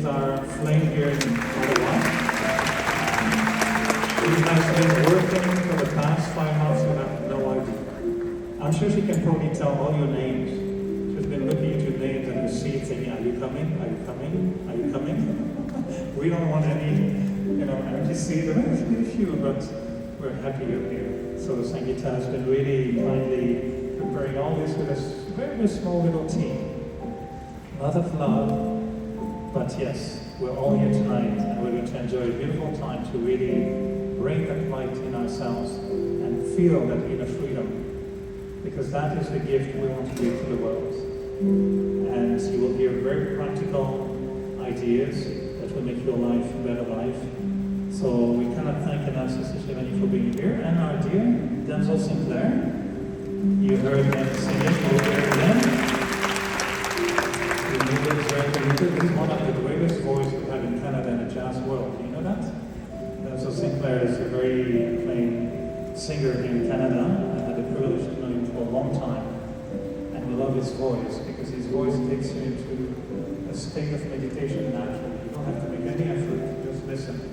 is our flame here in Ottawa. She has been working for the past 5 months, you have no idea. I'm sure she can probably tell all your names. She's been looking at your names and your seats saying, are you coming? Are you coming? Are you coming? We don't want any, empty seats. There might be a few, but we're happy you're here. So Sangeeta has been really kindly preparing all this with a very small little team. A lot of love, but yes, we're all here tonight and we're going to enjoy a beautiful time to really bring that light in ourselves and feel that inner freedom, because that is the gift we want to give to the world. And you will hear very practical ideas that will make your life a better life. So we cannot thank enough Sister Shivani for being here, and our dear Denzel Sinclair. You heard them singing, you will hear them. He's one of the greatest voices we have in Canada in the jazz world. Do you know that? Denzel Sinclair is a very acclaimed singer in Canada. I had the privilege of knowing him for a long time. And we love his voice because his voice takes you into a state of meditation naturally. You don't have to make any effort, just listen.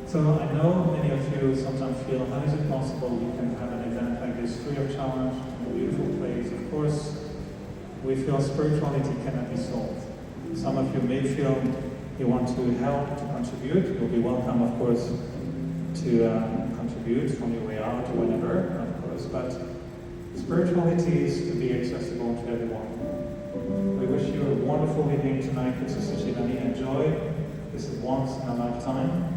So I know many of you sometimes feel, how is it possible you can have an event like this free of charge, in a beautiful place? Of course, we feel spirituality cannot be sold. Some of you may feel you want to help, to contribute. You'll be welcome, of course, to contribute from your way out or whenever, of course. But spirituality is to be accessible to everyone. We wish you a wonderful evening tonight with Sister Shivani. Enjoy. This is once in a lifetime.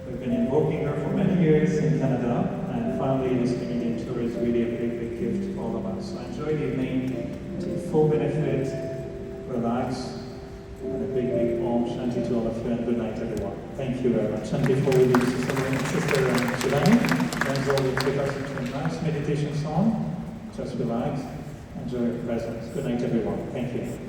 We've been invoking her for many years in Canada, and finally this Canadian tour is really a big, big gift to all of us. So enjoy the evening. Take full benefit, relax, and a big, big Om Shanti to all of you, and good night, everyone. Thank you very much. And before we leave Sister Shivani, Denzel will take us into a nice meditation song. Just relax, enjoy your presence. Good night, everyone. Thank you.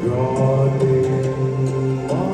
God in my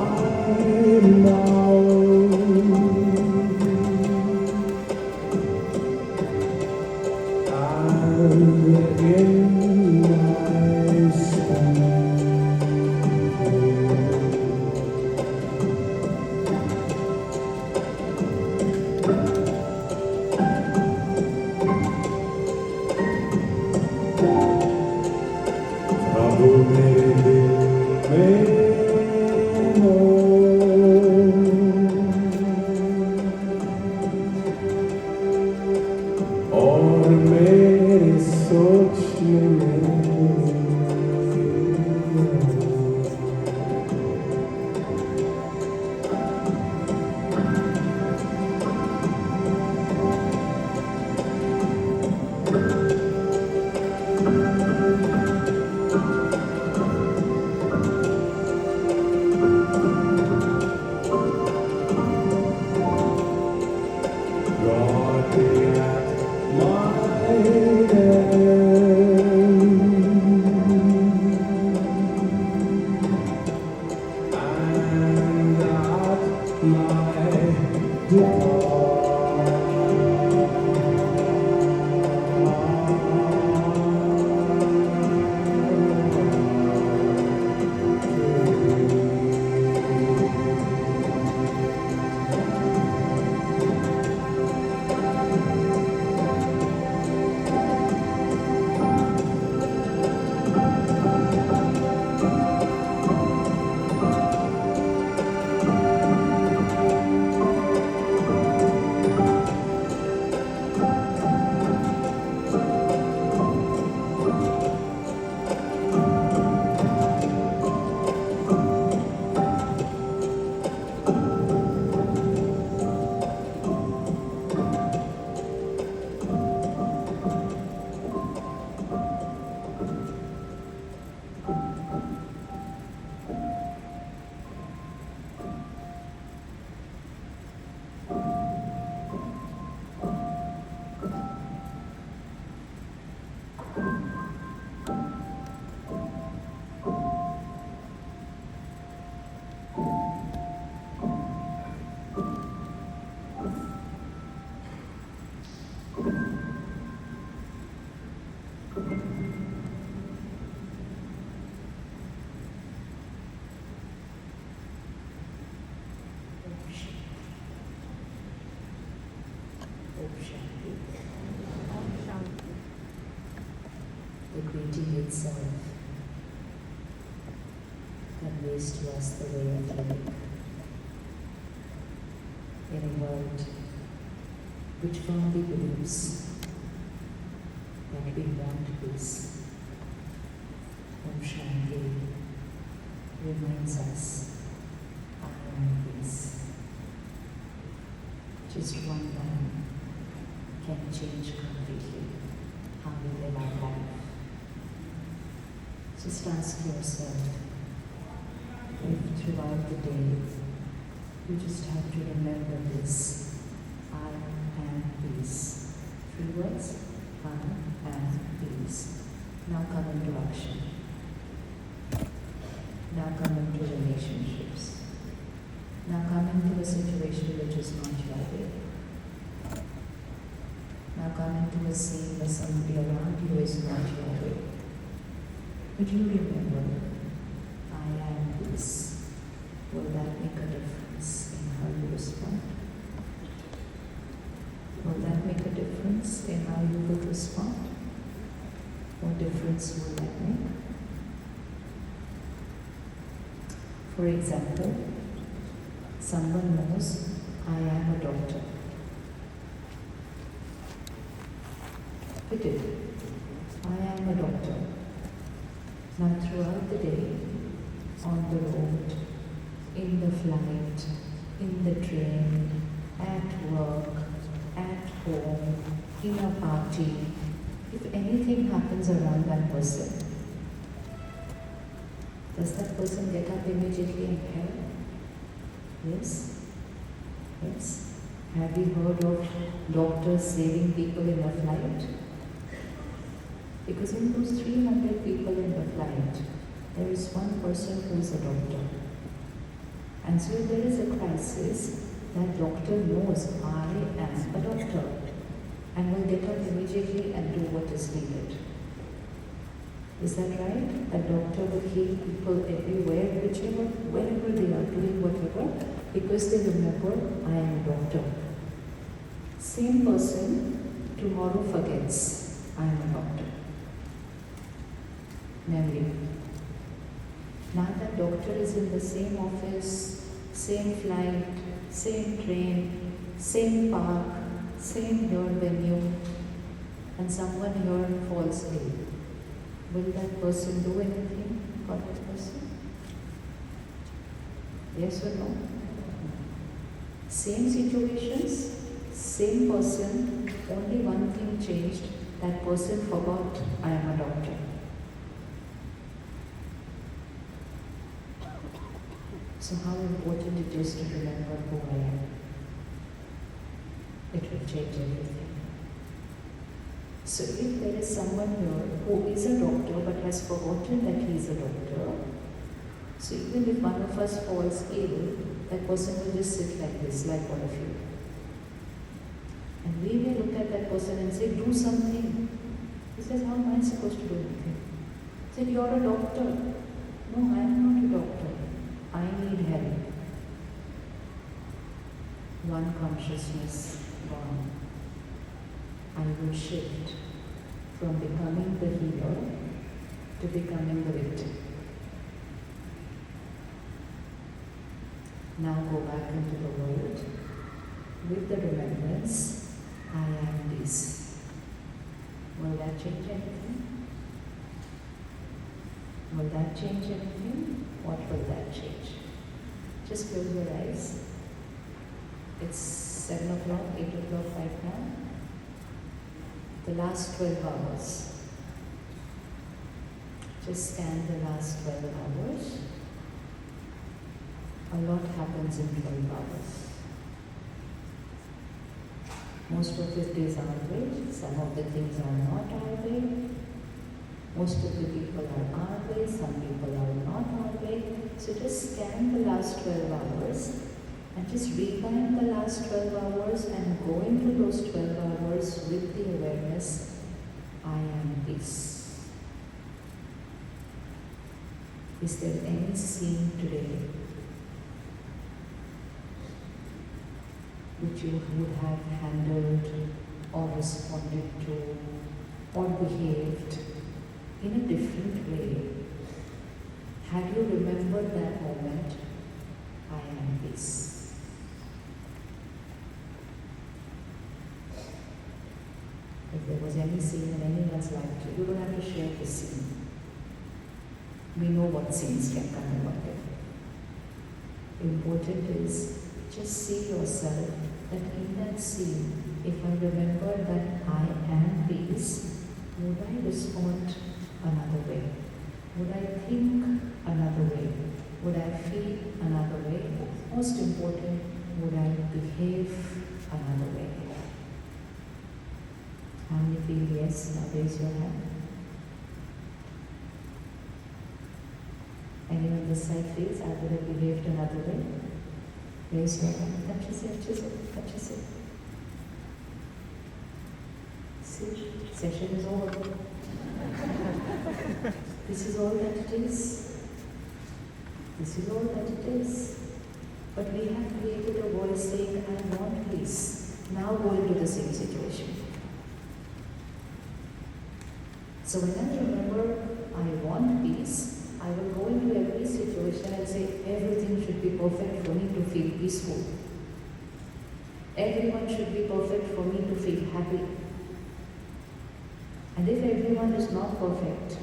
The greeting itself conveys to us the way of living in a world which firmly believes that we want peace. Om Shanti reminds us, I am peace. Just one line can change completely how we live our life. Just ask yourself if throughout the day you just have to remember this: I am peace. 3 words: I am peace. Now come into action. Now come into relationships. Now come into a situation which is not your way. Now come into a scene where somebody around you is not your way. But you remember, I am peace. Will that make a difference in how you respond? Will that make a difference in how you will respond? What difference will that make? For example, someone knows I am a doctor. It is. I am a doctor. Now throughout the day, on the road, in the flight, in the train, at work, at home, in a party, if anything happens around that person, does that person get up immediately and help? Yes? Yes? Have you heard of doctors saving people in a flight? Because in those 300 people in the flight, there is one person who is a doctor. And so if there is a crisis, that doctor knows I am a doctor and will get up immediately and do what is needed. Is that right? A doctor will heal people everywhere, whichever, wherever they are doing whatever, because they remember I am a doctor. Same person tomorrow forgets I am a doctor. Memory. Now that doctor is in the same office, same flight, same train, same park, same here venue, and someone here falls ill. Will that person do anything for that person? Yes or no? Same situations, same person, only one thing changed. That person forgot I am a doctor. So how important it is to remember who I am. It will change everything. So if there is someone here who is a doctor but has forgotten that he is a doctor, so even if one of us falls ill, that person will just sit like this, like one of you. And we may look at that person and say, do something. He says, how am I supposed to do anything? He said, you're a doctor. No, I'm not a doctor. I need help. One consciousness gone. I will shift from becoming the healer to becoming the victim. Now go back into the world with the remembrance, I am this. Will that change anything? Will that change anything? What will that change? Just close your eyes. It's 7 o'clock, 8 o'clock right now. The last 12 hours. Just scan the last 12 hours. A lot happens in 12 hours. Most of it is our way, some of the things are not our way. Most of the people are our way, some people are not our way. So just scan the last 12 hours and just rewind the last 12 hours and go into those 12 hours with the awareness, I am peace. Is there any scene today which you would have handled or responded to or behaved in a different way? Had you remembered that moment, I am peace. If there was any scene in anyone's life, you don't have to share the scene. We know what scenes can come in one day. Important is just see yourself that in that scene, if I remember that I am peace, would I respond another way? Would I think another way? Would I feel another way? Most important, would I behave another way? How many feel yes? Now raise your hand. Anyone on this side feels I would have behaved another way? Raise your hand. Touch it. See, session is over. This is all that it is. This is all that it is. But we have created a voice saying, I want peace. Now go into the same situation. So when I remember I want peace, I will go into every situation and say, everything should be perfect for me to feel peaceful. Everyone should be perfect for me to feel happy. And if everyone is not perfect,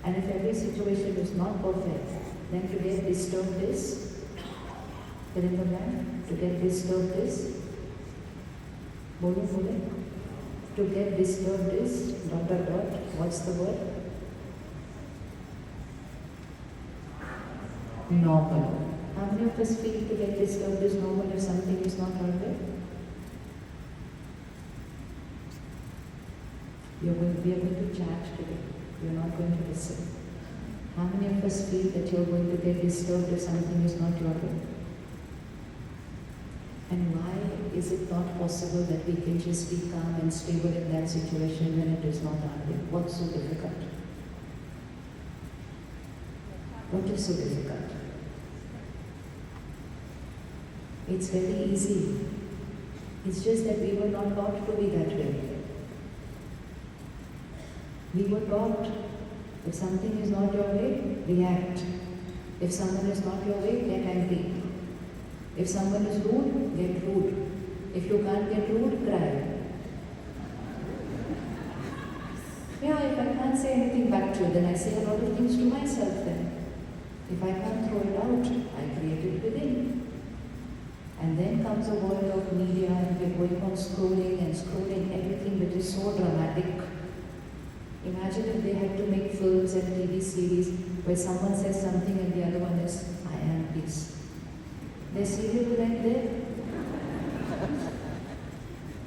and if every situation is not perfect, then to get disturbed is, fill in the blank, to get disturbed is, bole. To get disturbed is, ... What's the word? Normal. How many of us feel to get disturbed is normal if something is not right? We are going to chat today. We are not going to listen. How many of us feel that you are going to get disturbed if something is not your way? And why is it not possible that we can just be calm and stable in that situation when it is not our way? What's so difficult? What is so difficult? It's very easy. It's just that we were not taught to be that way. We were taught, if something is not your way, react. If someone is not your way, get angry. If someone is rude, get rude. If you can't get rude, cry. Yeah, if I can't say anything back to you, then I say a lot of things to myself then. If I can't throw it out, I create it within. And then comes a world of media and we're going on scrolling everything which is so dramatic. Imagine if they had to make films and TV series where someone says something and the other one is, I am peace. Their serial will end there.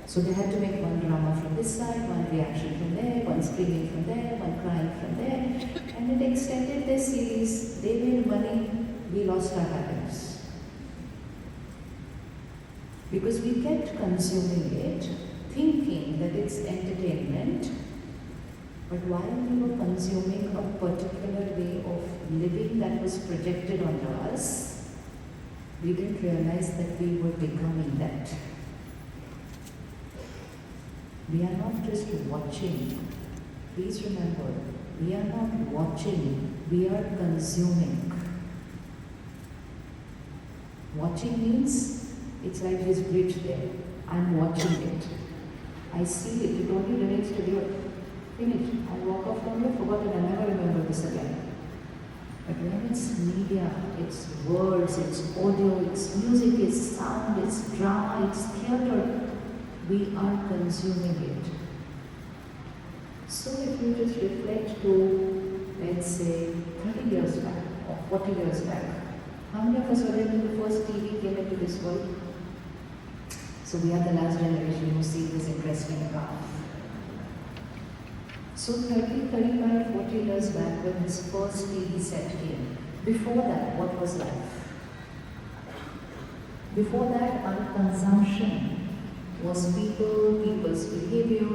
So they had to make one drama from this side, one reaction from there, one screaming from there, one crying from there. And it extended their series. They made money, we lost our happiness. Because we kept consuming it, thinking that it's entertainment, but while we were consuming a particular way of living that was projected onto us, we didn't realize that we were becoming that. We are not just watching. Please remember, we are not watching, we are consuming. Watching means it's like this bridge there. I'm watching it. I see it. It only relates to the finish. I walk off from here, forgot it, I'll never remember this again. But when it's media, it's words, it's audio, it's music, it's sound, it's drama, it's theatre, we are consuming it. So if you just reflect to, let's say, 30 years back or 40 years back, how many of us were there when the first TV came into this world? So we are the last generation who see this interesting graph. So 30, 35, 40 years back when this first TV set came, before that, what was life? Before that, our consumption was people, people's behavior,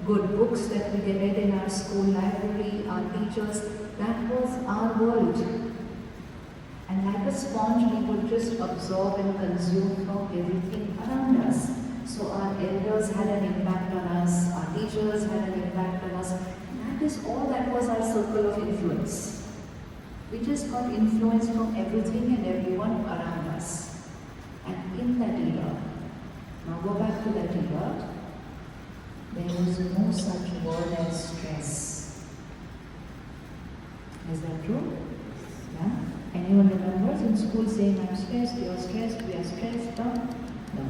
good books that we read in our school library, our teachers. That was our world. And like a sponge, we would just absorb and consume from everything around us. So our elders had an impact on us, our teachers had an impact on us. That is all that was our circle of influence. We just got influence from everything and everyone around us. And in that era, now go back to that era, there was no such word as stress. Is that true? Yeah? Anyone remembers in school saying, I'm stressed, you're stressed, we are stressed? No.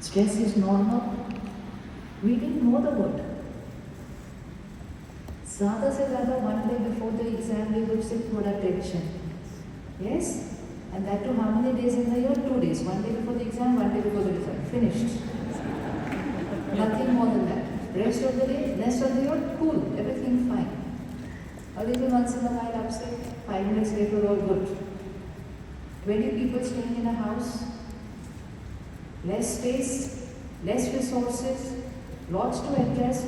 Stress is normal. We didn't know the word. Zyada se zyada one day before the exam we would say thoda tension. Yes? And that too how many days in the year? 2 days. One day before the exam, one day before the result. Finished. Nothing more than that. Rest of the day, rest of the year, cool, everything fine. A little once in a while upset, 5 minutes later all good. 20 people staying in a house, less space, less resources, lots to adjust,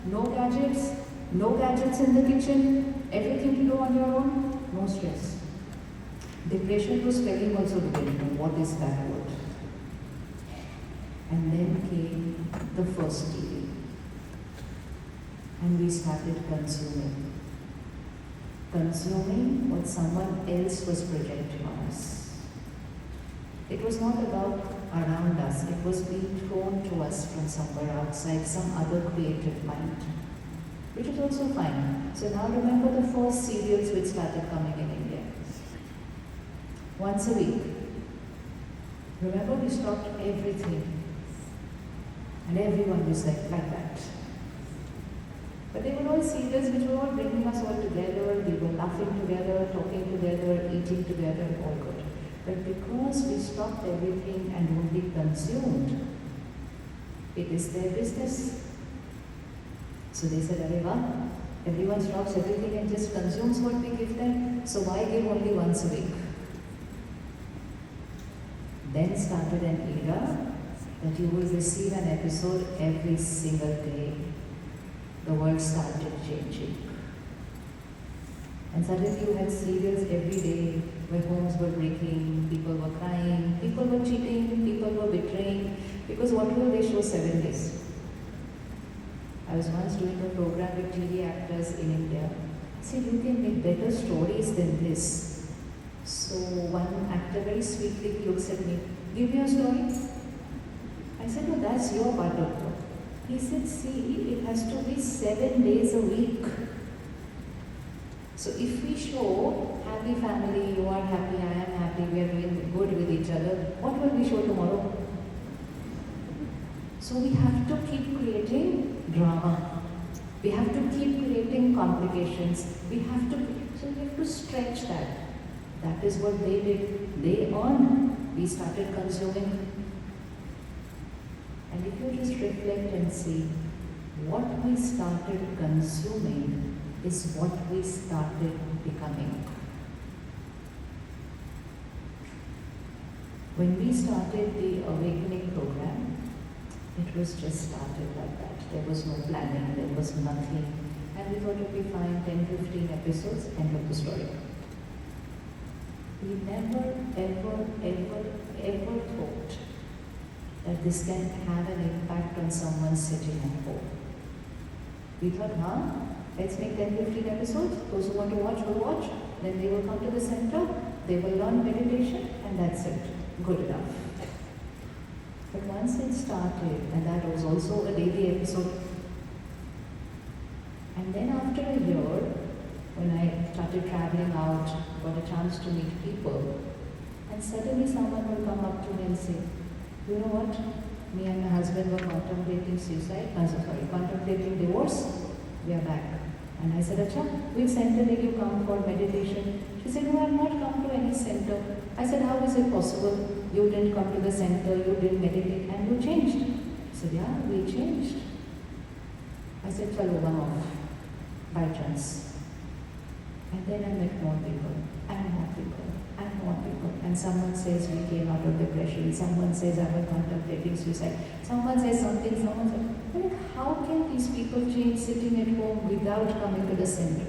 no gadgets in the kitchen, everything to do on your own, no stress. Depression to spelling also didn't know what is that word. And then came the first TV. And we started consuming. Consuming what someone else was projecting on us. It was not about around us, it was being thrown to us from somewhere outside, some other creative mind. Which is also fine. So now remember the first serials which started coming in India. Once a week. Remember we stopped everything. And everyone was like that. But they were all serials which were all bringing us all together. We were laughing together, talking together, eating together, all good. But because we stopped everything and only consumed, it is their business. So they said, Areva, everyone stops everything and just consumes what we give them, so why give only once a week? Then started an era that you will receive an episode every single day. The world started changing. And suddenly you had serials every day where homes were breaking, people were crying, people were cheating, people were betraying. Because what will they show 7 days? I was once doing a program with TV actors in India. I said, you can make better stories than this. So one actor very sweetly looks at me, give me a story. I said, no, that's your part of it. He said, see, it has to be 7 days a week. So if we show happy family, you are happy, I am happy, we are doing good with each other, what will we show tomorrow? So we have to keep creating drama. We have to keep creating complications. So we have to stretch that. That is what they did. They earned. We started consuming. And if you just reflect and see, what we started consuming is what we started becoming. When we started the Awakening program, it was just started like that. There was no planning, there was nothing. And we thought it would be fine, 10, 15 episodes, end of the story. We never, ever thought that this can have an impact on someone sitting at home. We thought, let's make 10, 15 episodes. Those who want to watch will watch. Then they will come to the center, they will learn meditation, and that's it. Good enough. But once it started, and that was also a daily episode, and then after a year, when I started traveling out, got a chance to meet people, and suddenly someone will come up to me and say, you know what, me and my husband were contemplating contemplating divorce, we are back. And I said, Acha, which center did you come for meditation? She said, no, I have not come to any center. I said, how is it possible? You didn't come to the center, you didn't meditate, and you changed. She said, yeah, we changed. I said, chalo, one off, by chance. And then I met more people, and more people, and more people. And someone says we came out of depression, someone says I was contemplating suicide, someone says something, someone says, well, how can these people change sitting at home without coming to the center?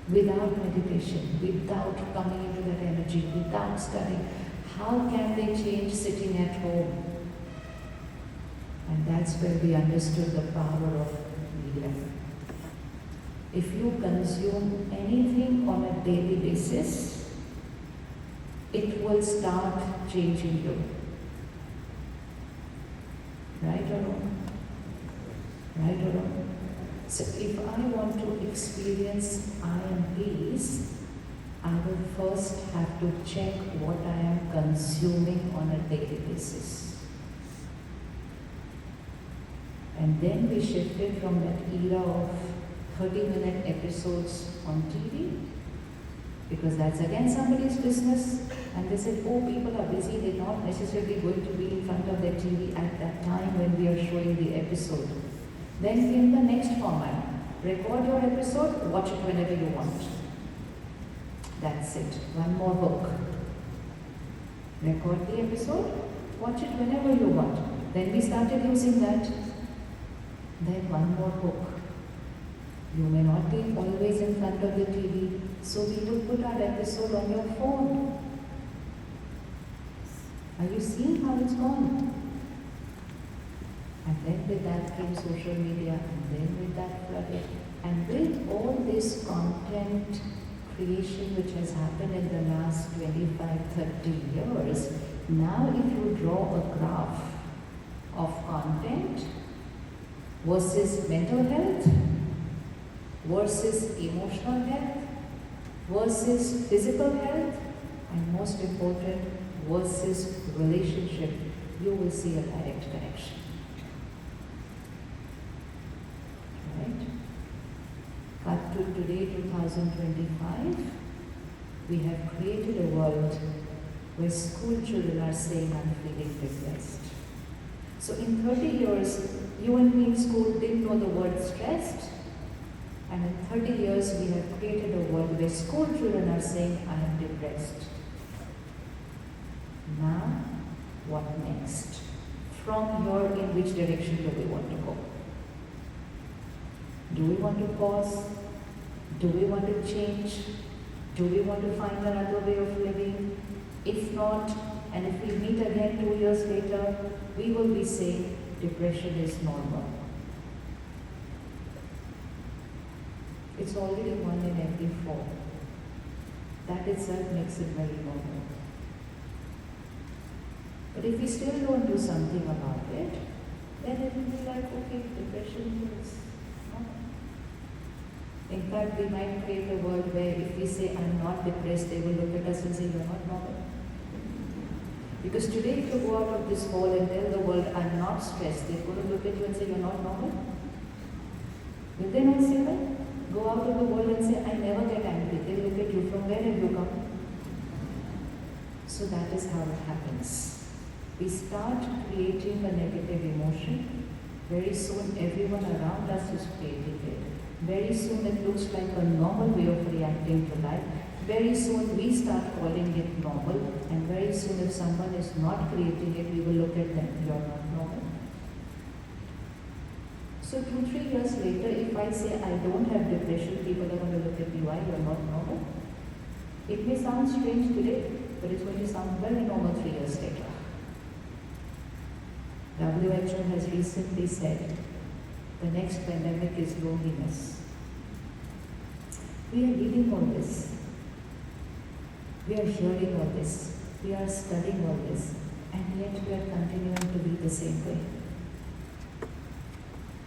Without meditation, without coming into that energy, without studying. How can they change sitting at home? And that's where we understood the power of media. If you consume anything on a daily basis, it will start changing you. Right or wrong? Right or wrong? So if I want to experience I am peace, I will first have to check what I am consuming on a daily basis. And then we shifted from that era of 30-minute episodes on TV, because that's again somebody's business. And they said, oh, people are busy, they're not necessarily going to be in front of their TV at that time when we are showing the episode. Then came the next format. Record your episode, watch it whenever you want. That's it. One more hook. Record the episode, watch it whenever you want. Then we started using that. Then one more hook. You may not be always in front of the TV, so we will put our episode on your phone. Are you seeing how it's gone? And then with that came social media, and then with that flooded. And with all this content creation which has happened in the last 25, 30 years, now if you draw a graph of content versus mental health, versus emotional health, versus physical health, and most important, versus relationship, you will see a direct connection. Right? Cut to today, 2025, we have created a world where school children are saying, I'm feeling depressed. So in 30 years, you and me in school didn't know the word stressed. And in 30 years, we have created a world where school children are saying, I am depressed. Now, what next? From here, in which direction do we want to go? Do we want to pause? Do we want to change? Do we want to find another way of living? If not, and if we meet again 2 years later, we will be saying depression is normal. It's already 1 in every 4. That itself makes it very normal. But if we still don't do something about it, then it will be like, okay, depression is normal. In fact, we might create a world where if we say, I'm not depressed, they will look at us and say, you're not normal. Because today, if you go out of this hall and tell the world, I'm not stressed, they're going to look at you and say, you're not normal. Will they not say that? Go out of the world and say, I never get angry. They look at you, from where have you come? So that is how it happens. We start creating a negative emotion. Very soon everyone around us is creating it. Very soon it looks like a normal way of reacting to life. Very soon we start calling it normal, and very soon if someone is not creating it, we will look at them, you're not normal. So 2-3 years later, if I say I don't have depression, people are going to look at me, why you're not normal? It may sound strange today, but it's going to sound very normal 3 years later. WHO has recently said the next pandemic is loneliness. We are reading all this. We are hearing all this. We are studying all this. And yet we are continuing to be the same way.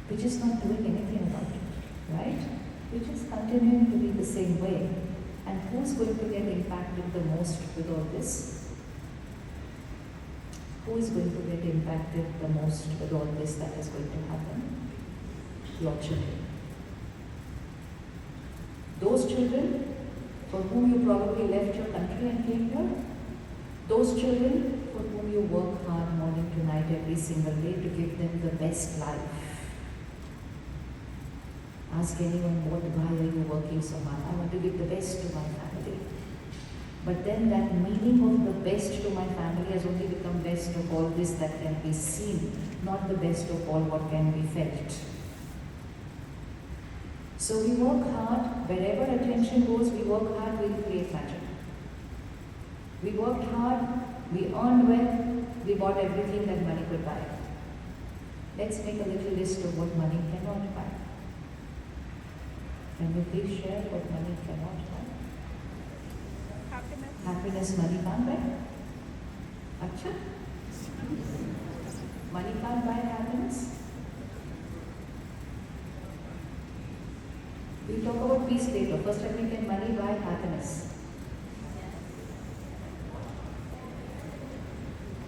We're just not doing anything about it, right? We're just continuing to be the same way. And who's going to get impacted the most with all this? Who is going to get impacted the most with all this that is going to happen? Your children. Those children for whom you probably left your country and came here, those children for whom you work hard morning to night every single day to give them the best life. Ask anyone, why are you working so hard? I want to give the best to my family. But then that meaning of the best to my family has only become best of all this that can be seen, not the best of all what can be felt. So we work hard, wherever attention goes, we work hard, we'll create magic. We worked hard, we earned well, we bought everything that money could buy. Let's make a little list of what money cannot buy. Can you please share what money cannot buy? Happiness. Happiness money can't buy? Acha? Money can't buy happiness? We'll talk about peace later. First, let me, can money buy happiness?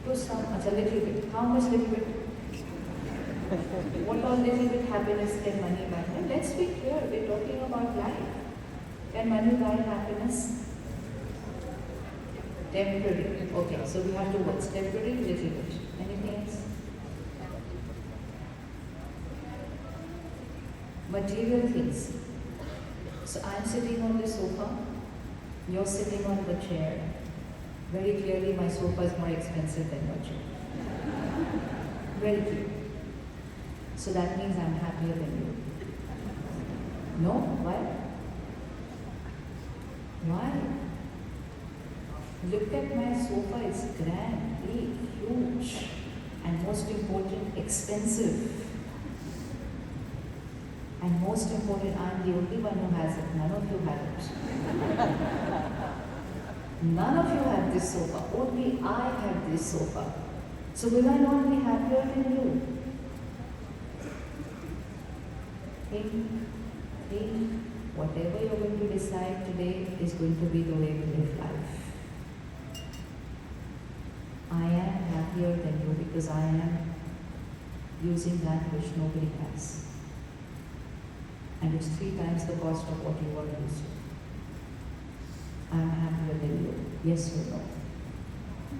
To some, a little bit. How much little bit? What all little bit happiness can money buy? And let's be clear, we're talking about life. Can money buy happiness? Temporary. Okay, so we have two words. Temporary, little bit. Anything else? Material things. So I'm sitting on the sofa, you're sitting on the chair. Very clearly my sofa is more expensive than your chair. Very clear. So that means I'm happier than you. No? Why? Why? Look at my sofa, it's grand, big, huge, and most important, expensive. And most important, I'm the only one who has it. None of you have it. None of you have this sofa. Only I have this sofa. So will I not be happier than you? Think, whatever you're going to decide today is going to be the way we live life. I am happier than you because I am using that which nobody has. And it's 3 times the cost of what you are using. I am happier than you. Yes or no?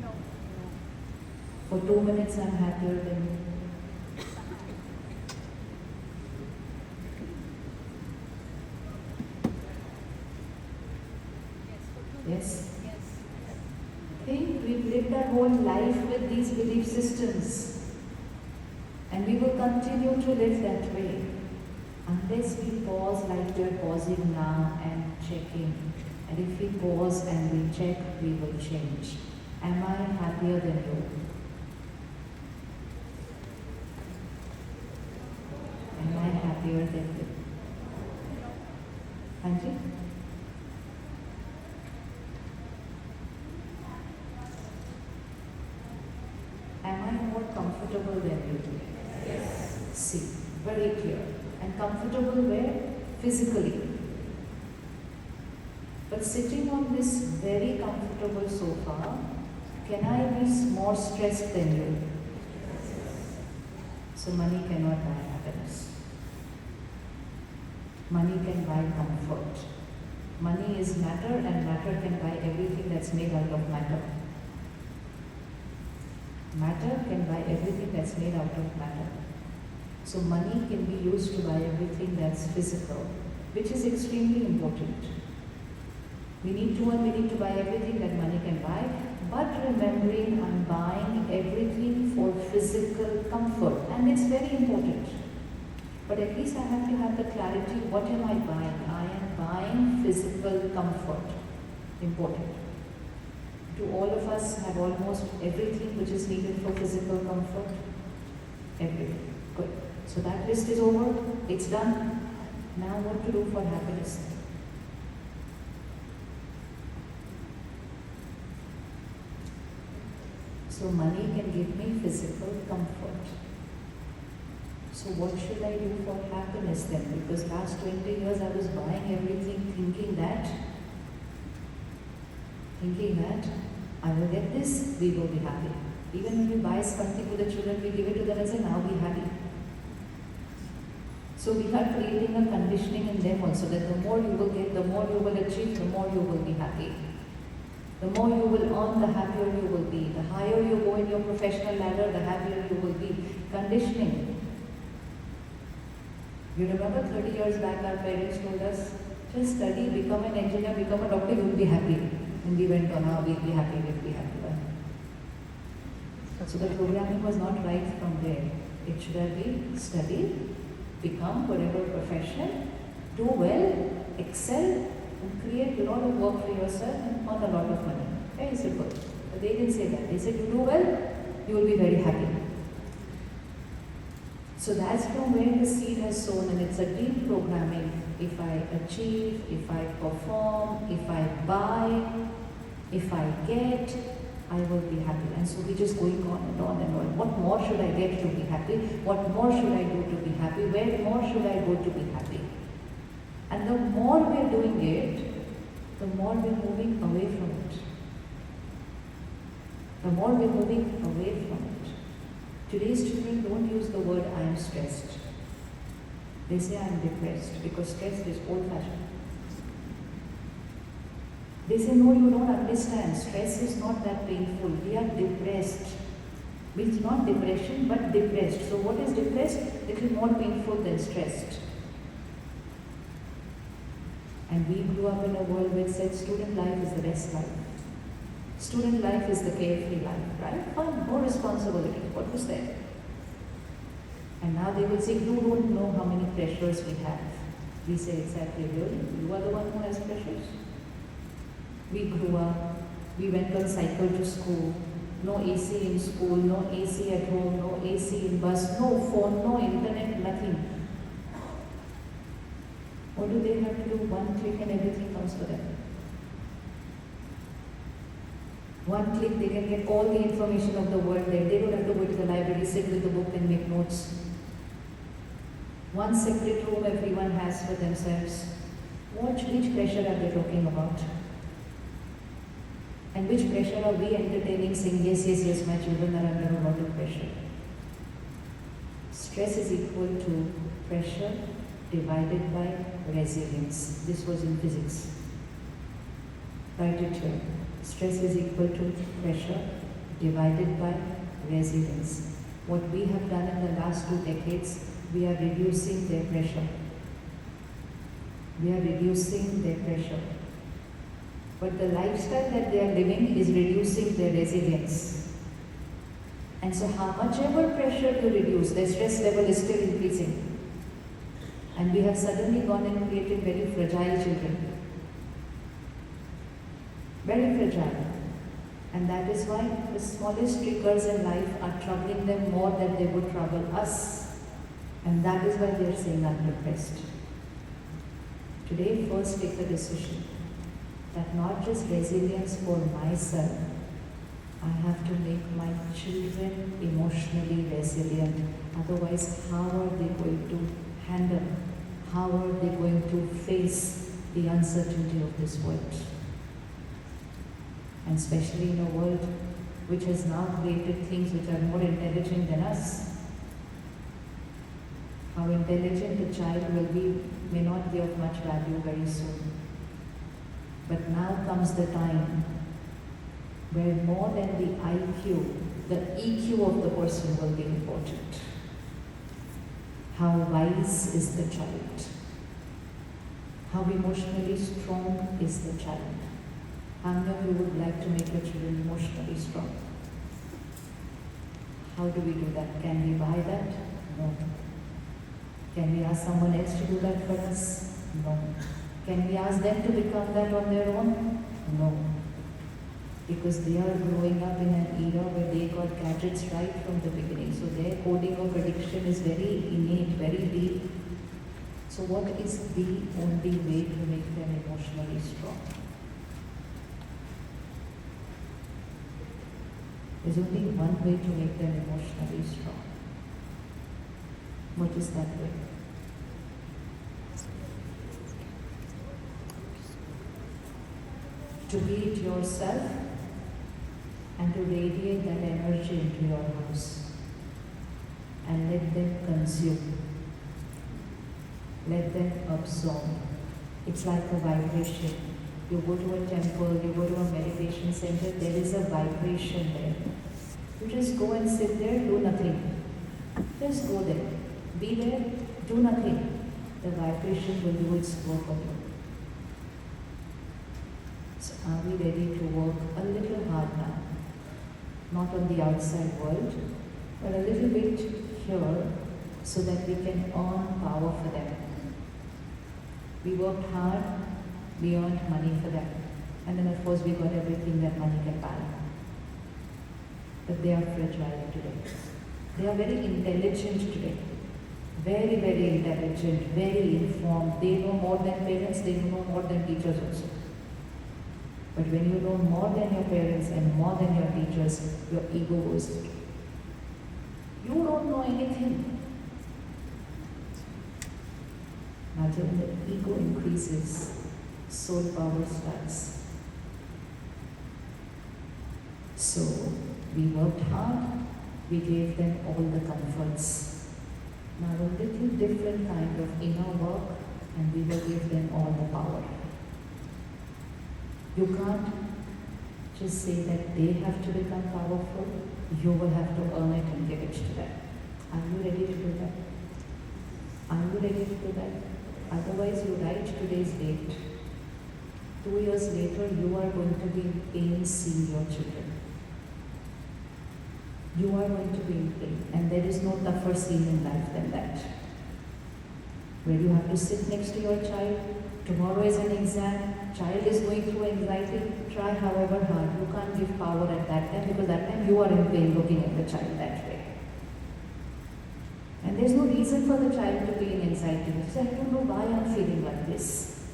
No. For 2 minutes, I'm happier than you. Yes? Yes. Think we've lived our whole life with these belief systems. And we will continue to live that way. Unless we pause like we are pausing now and checking. And if we pause and we check, we will change. Am I happier than you? Am I happier than you? Anji? Am I more comfortable than you? Yes. See, very clear. And comfortable where? Physically. But sitting on this very comfortable sofa, can I be more stressed than you? So money cannot buy happiness. Money can buy comfort. Money is matter and matter can buy everything that's made out of matter. Matter can buy everything that's made out of matter. So money can be used to buy everything that's physical, which is extremely important. We need to earn, we need to buy everything that money can buy, but remembering I'm buying everything for physical comfort, and it's very important. But at least I have to have the clarity, what am I buying? I am buying physical comfort. Important. Do all of us have almost everything which is needed for physical comfort? Everything. Good. So that list is over. It's done. Now what to do for happiness? So money can give me physical comfort. So what should I do for happiness then? Because last 20 years I was buying everything thinking that I will get this, we will be happy. Even when we buy something for the children, we give it to them and say, now be happy. So we are creating a conditioning in them also that the more you will get, the more you will achieve, the more you will be happy. The more you will earn, the happier you will be. The higher you go in your professional ladder, the happier you will be. Conditioning. You remember 30 years back our parents told us, just study, become an engineer, become a doctor, you will be happy. And we went on, we'll be happy, we'll be happy. So the programming was not right from there. It should have been study, become whatever profession, do well, excel, and create a lot of work for yourself and earn a lot of money. Very simple. But they didn't say that. They said, you do well, you will be very happy. So that's from where the seed has sown, and it's a deep programming. If I achieve, if I perform, if I buy, if I get, I will be happy. And so we're just going on and on and on. What more should I get to be happy? What more should I do to be happy? Where more should I go to be happy? And the more we're doing it, the more we're moving away from it. The more we're moving away from it. Today's children don't use the word I am stressed. They say I am depressed because stress is old-fashioned. They say, no, you don't understand. Stress is not that painful. We are depressed. Means not depression, but depressed. So what is depressed? It is more painful than stressed. And we grew up in a world which said student life is the best life. Student life is the carefree life, right? Fun, no responsibility. What was that? And now they will say, you don't know how many pressures we have. We say, exactly, really? You are the one who has pressures? We grew up, we went on cycle to school, no AC in school, no AC at home, no AC in bus, no phone, no internet, nothing. What do they have to do? One click and everything comes to them. One click, they can get all the information of the world there. They don't have to go to the library, sit with the book and make notes. One separate room everyone has for themselves. Watch which pressure are they talking about. And which pressure are we entertaining, saying, yes, yes, yes, my children are under a lot of pressure. Stress is equal to pressure divided by resilience. This was in physics. Write it here. Stress is equal to pressure divided by resilience. What we have done in the last 2 decades, we are reducing their pressure. We are reducing their pressure. But the lifestyle that they are living is reducing their resilience. And so how much ever pressure you reduce, their stress level is still increasing. And we have suddenly gone and created very fragile children. Very fragile. And that is why the smallest triggers in life are troubling them more than they would trouble us. And that is why they are saying I'm depressed. Today, first take a decision that not just resilience for myself, I have to make my children emotionally resilient. Otherwise, how are they going to handle? How are they going to face the uncertainty of this world? And especially in a world which has now created things which are more intelligent than us. How intelligent a child will be may not be of much value very soon. But now comes the time where more than the IQ, the EQ of the person will be important. How wise is the child? How emotionally strong is the child? How many of you would like to make your children emotionally strong? How do we do that? Can we buy that? No. Can we ask someone else to do that for us? No. Can we ask them to become that on their own? No. Because they are growing up in an era where they got gadgets right from the beginning. So their coding of addiction is very innate, very deep. So what is the only way to make them emotionally strong? There's only one way to make them emotionally strong. What is that way? To be it yourself and to radiate that energy into your house and let them consume, let them absorb. It's like a vibration. You go to a temple, you go to a meditation center, there is a vibration there. You just go and sit there, do nothing. Just go there. Be there, do nothing. The vibration will do its work on you. So are we ready to work a little hard now? Not on the outside world, but a little bit here so that we can earn power for them. We worked hard, we earned money for them. And then of course we got everything that money can buy. But they are fragile today. They are very intelligent today. Very, very intelligent, very informed. They know more than parents, they know more than teachers also. But when you know more than your parents and more than your teachers, your ego goes away. You don't know anything. Imagine the ego increases, soul power starts. So we worked hard, we gave them all the comforts. Now a little different kind of inner work and we will give them all the power. You can't just say that they have to become powerful. You will have to earn it and give it to them. Are you ready to do that? Are you ready to do that? Otherwise, you write today's date. 2 years later, you are going to be in pain seeing your children. You are going to be in pain. And there is no tougher scene in life than that. Where you have to sit next to your child. Tomorrow is an exam. Child is going through anxiety. Try however hard. You can't give power at that time because that time you are in pain looking at the child that way. And there's no reason for the child to be in anxiety. He says, I don't know why I'm feeling like this.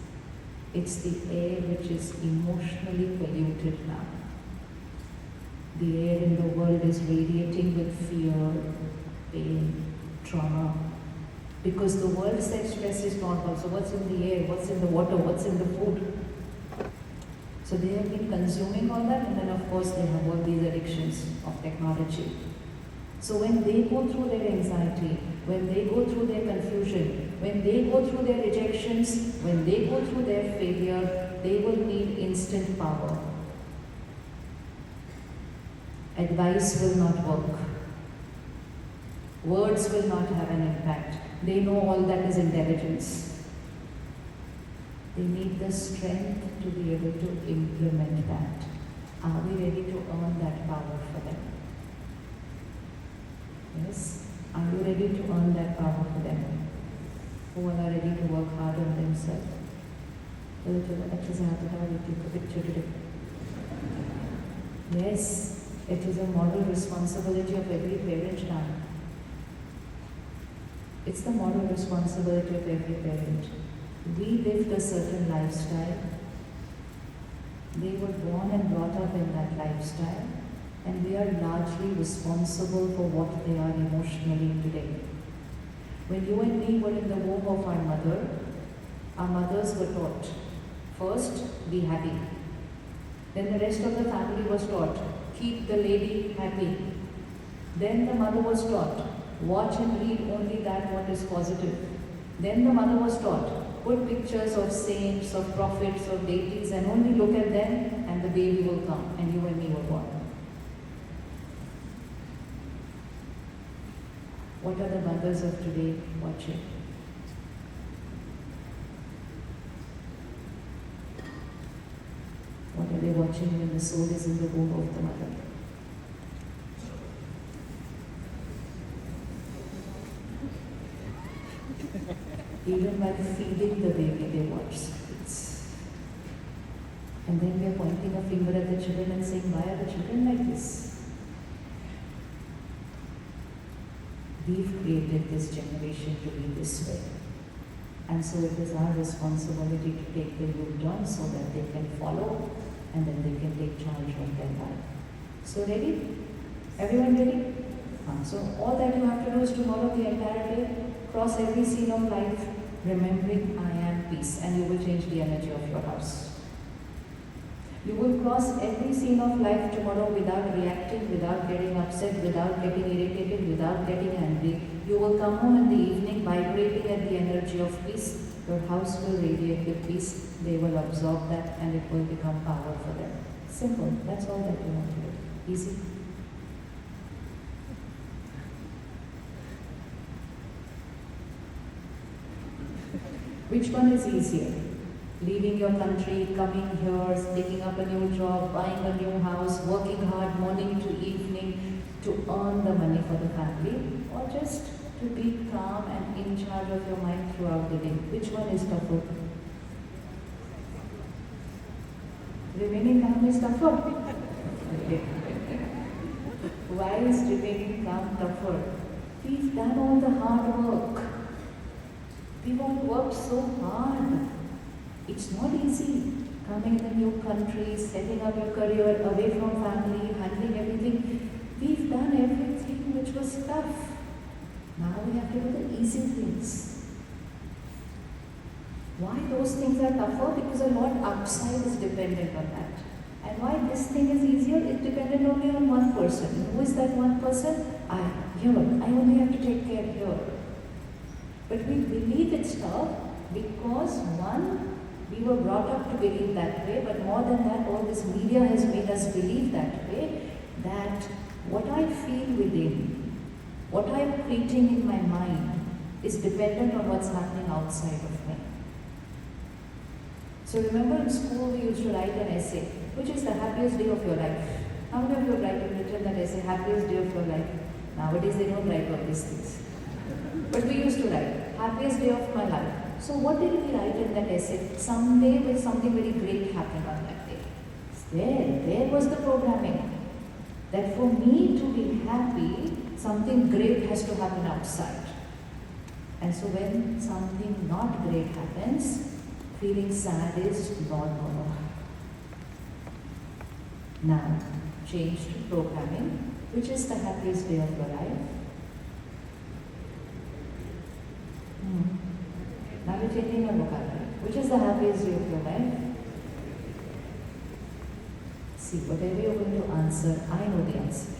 It's the air which is emotionally polluted now. The air in the world is radiating with fear, pain, trauma. Because the world says stress is normal. So what's in the air, what's in the water, what's in the food? So they have been consuming all that, and then of course they have all these addictions of technology. So when they go through their anxiety, when they go through their confusion, when they go through their rejections, when they go through their failure, they will need instant power. Advice will not work. Words will not have an impact. They know all that is intelligence. They need the strength to be able to implement that. Are we ready to earn that power for them? Yes? Are you ready to earn that power for them? Who are ready to work hard on themselves? Yes, it is a moral responsibility of every parent now. It's the moral responsibility of every parent. We lived a certain lifestyle. They were born and brought up in that lifestyle, and we are largely responsible for what they are emotionally today. When you and me were in the womb of our mothers were taught, first, be happy. Then the rest of the family was taught, keep the lady happy. Then the mother was taught, watch and read only that what is positive. Then the mother was taught, put pictures of saints, of prophets, of deities, and only look at them and the baby will come, and you and me were born. What are the mothers of today watching? What are they watching? watching when the soul is in the womb of the mother. Even while feeding the baby, they watch screens. And then we are pointing a finger at the children and saying, why are the children like this? We've created this generation to be this way. And so it is our responsibility to take the youth on so that they can follow and then they can take charge of their life. So ready? Everyone ready? So all that you have to do is tomorrow the entire day, cross every scene of life, remembering I am peace, and you will change the energy of your house. You will cross every scene of life tomorrow without reacting, without getting upset, without getting irritated, without getting angry. You will come home in the evening vibrating at the energy of peace. Your house will radiate with peace. They will absorb that and it will become power for them. Simple. That's all that you want to do. Easy. Which one is easier? Leaving your country, coming here, taking up a new job, buying a new house, working hard morning to evening to earn the money for the family, or just to be calm and in charge of your mind throughout the day? Which one is tougher? Remaining calm is tougher. Why is remaining calm tougher? We've done all the hard work. We've all worked so hard. It's not easy. Coming in a new country, setting up your career, away from family, handling everything. We've done everything which was tough. Now we have to do the easy things. Why those things are tougher? Because a lot outside is dependent on that. And why this thing is easier? It's dependent only on one person. Who is that one person? I only have to take care here. But we believe it's tough because one, we were brought up to believe that way, but more than that, all this media has made us believe that way, that what I feel within, what I am creating in my mind is dependent on what's happening outside of me. So remember in school we used to write an essay, which is the happiest day of your life. How many of you have written that essay, happiest day of your life? Nowadays they don't write all these things. But we used to write, happiest day of my life. So what did we write in that essay? Someday will something very great happen on that day. There was the programming. That for me to be happy, something great has to happen outside. And so when something not great happens, feeling sad is normal. Now, change to programming, which is the happiest day of your life. Now we're changing your vocabulary. Which is the happiest day of your life? See, whatever you're going to answer, I know the answer.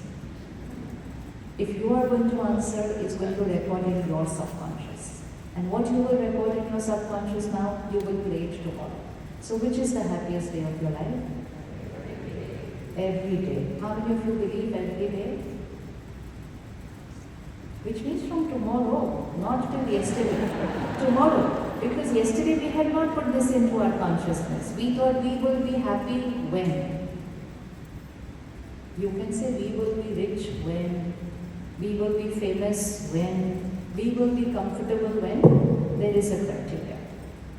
If you are going to answer, it's going to record in your subconscious. And what you will record in your subconscious now, you will play it tomorrow. So which is the happiest day of your life? Every day. How many of you believe every day? Which means from tomorrow, not till yesterday. Tomorrow. Because yesterday we had not put this into our consciousness. We thought we will be happy when. You can say we will be rich when. We will be famous when. We will be comfortable when. There is a criteria.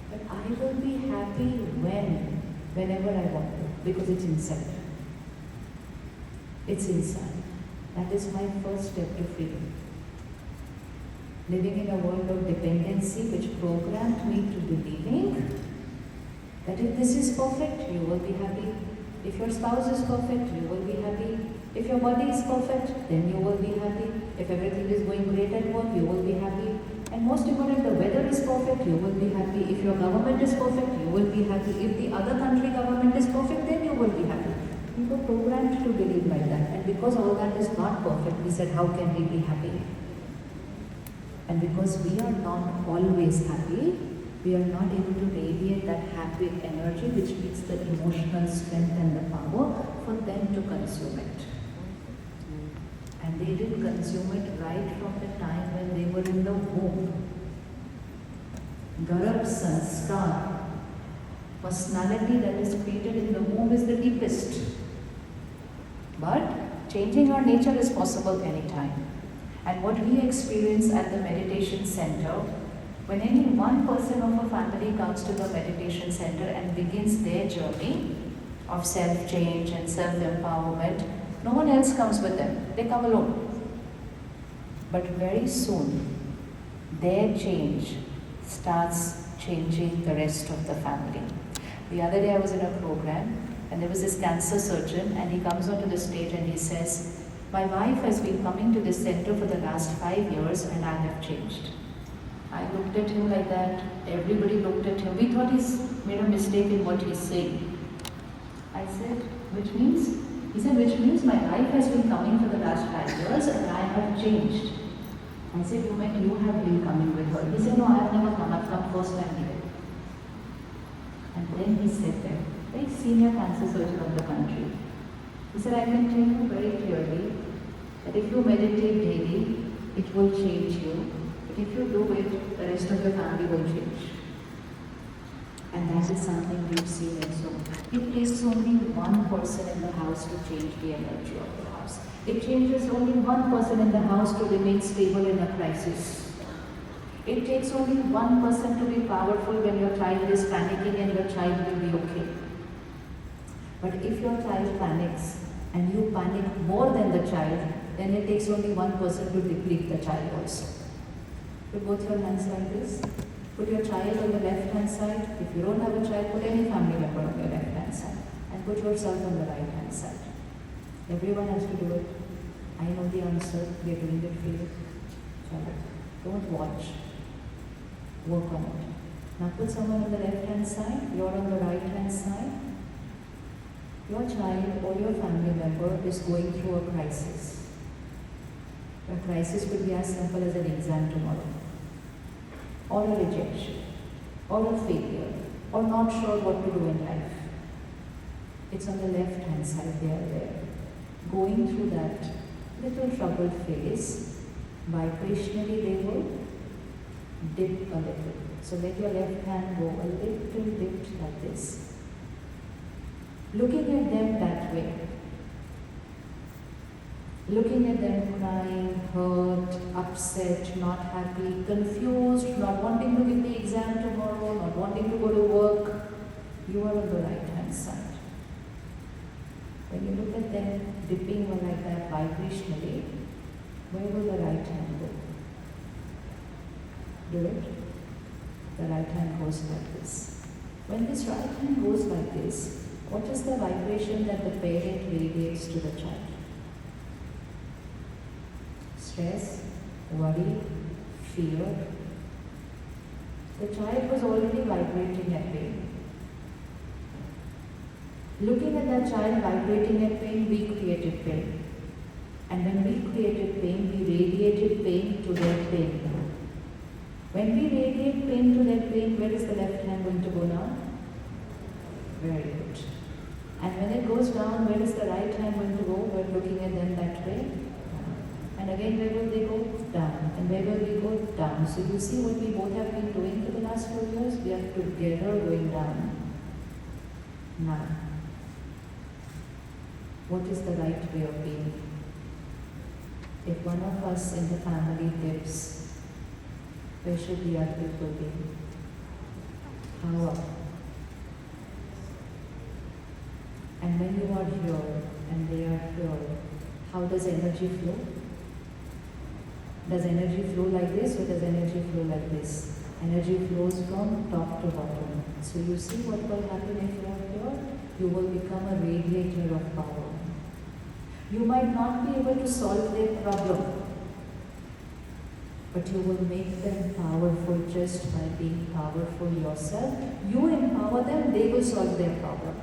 But I will be happy when. Whenever I want to. Because it's inside. It's inside. That is my first step to freedom. Living in a world of dependency which programmed me to believing that if this is perfect, you will be happy. If your spouse is perfect, you will be happy. If your body is perfect, then you will be happy. If everything is going great at work, you will be happy. And most important, the weather is perfect, you will be happy. If your government is perfect, you will be happy. If the other country government is perfect, then you will be happy. We were programmed to believe like that. And because all that is not perfect, we said, how can we be happy? And because we are not always happy, we are not able to radiate that happy energy which needs the emotional strength and the power for them to consume it. And they did consume it right from the time when they were in the womb. Garab sanskar. Personality that is created in the womb is the deepest. But changing our nature is possible anytime. And what we experience at the meditation center, when any one person of a family comes to the meditation center and begins their journey of self-change and self-empowerment, no one else comes with them. They come alone. But very soon, their change starts changing the rest of the family. The other day I was in a program and there was this cancer surgeon and he comes onto the stage and he says, "My wife has been coming to this center for the last 5 years and I have changed." I looked at him like that, everybody looked at him. We thought he's made a mistake in what he's saying. I said, "Which means?" He said, "Which means my wife has been coming for the last 5 years and I have changed." I said, "You meant you have been coming with her?" He said, "No, I have never come. I've come first time here." And then he said that, very senior cancer surgeon of the country. He said, "I can tell you very clearly that if you meditate daily, it will change you. But if you do it, the rest of your family will change." And that is something we've seen in so. It takes only one person in the house to change the energy of the house. It changes only one person in the house to remain stable in a crisis. It takes only one person to be powerful when your child is panicking and your child will be okay. But if your child panics and you panic more than the child, then it takes only one person to deplete the child also. Put both your hands like this. Put your child on the left hand side. If you don't have a child, put any family member on your left hand side. And put yourself on the right hand side. Everyone has to do it. I know the answer. We are doing it for you. Don't watch. Work on it. Now put someone on the left hand side. You're on the right hand side. Your child or your family member is going through a crisis. A crisis could be as simple as an exam tomorrow, or a rejection, or a failure, or not sure what to do in life. It's on the left hand side, they are there. Going through that little troubled phase, vibrationally they will dip a little. So let your left hand go a little dipped like this. Looking at them that way. Looking at them crying, hurt, upset, not happy, confused, not wanting to give the exam tomorrow, not wanting to go to work. You are on the right hand side. When you look at them dipping like that vibrationally, where will the right hand go? Do it. The right hand goes like this. When this right hand goes like this, what is the vibration that the parent radiates to the child? Stress, worry, fear. The child was already vibrating at pain. Looking at that child vibrating at pain, we created pain. And when we created pain, we radiated pain to their pain. When we radiate pain to their pain, where is the left hand going to go now? Very good. And when it goes down, where is the right hand going to go? We're looking at them that way. And again, where will they go? Down. And where will we go? Down. So you see what we both have been doing for the last 4 years? We are together going down. Now, what is the right way of being? If one of us in the family dips, where should the other people be? How up? And when you are here and they are here, how does energy flow? Does energy flow like this or does energy flow like this? Energy flows from top to bottom. So you see what will happen if you are here? You will become a radiator of power. You might not be able to solve their problem, but you will make them powerful just by being powerful yourself. You empower them, they will solve their problem.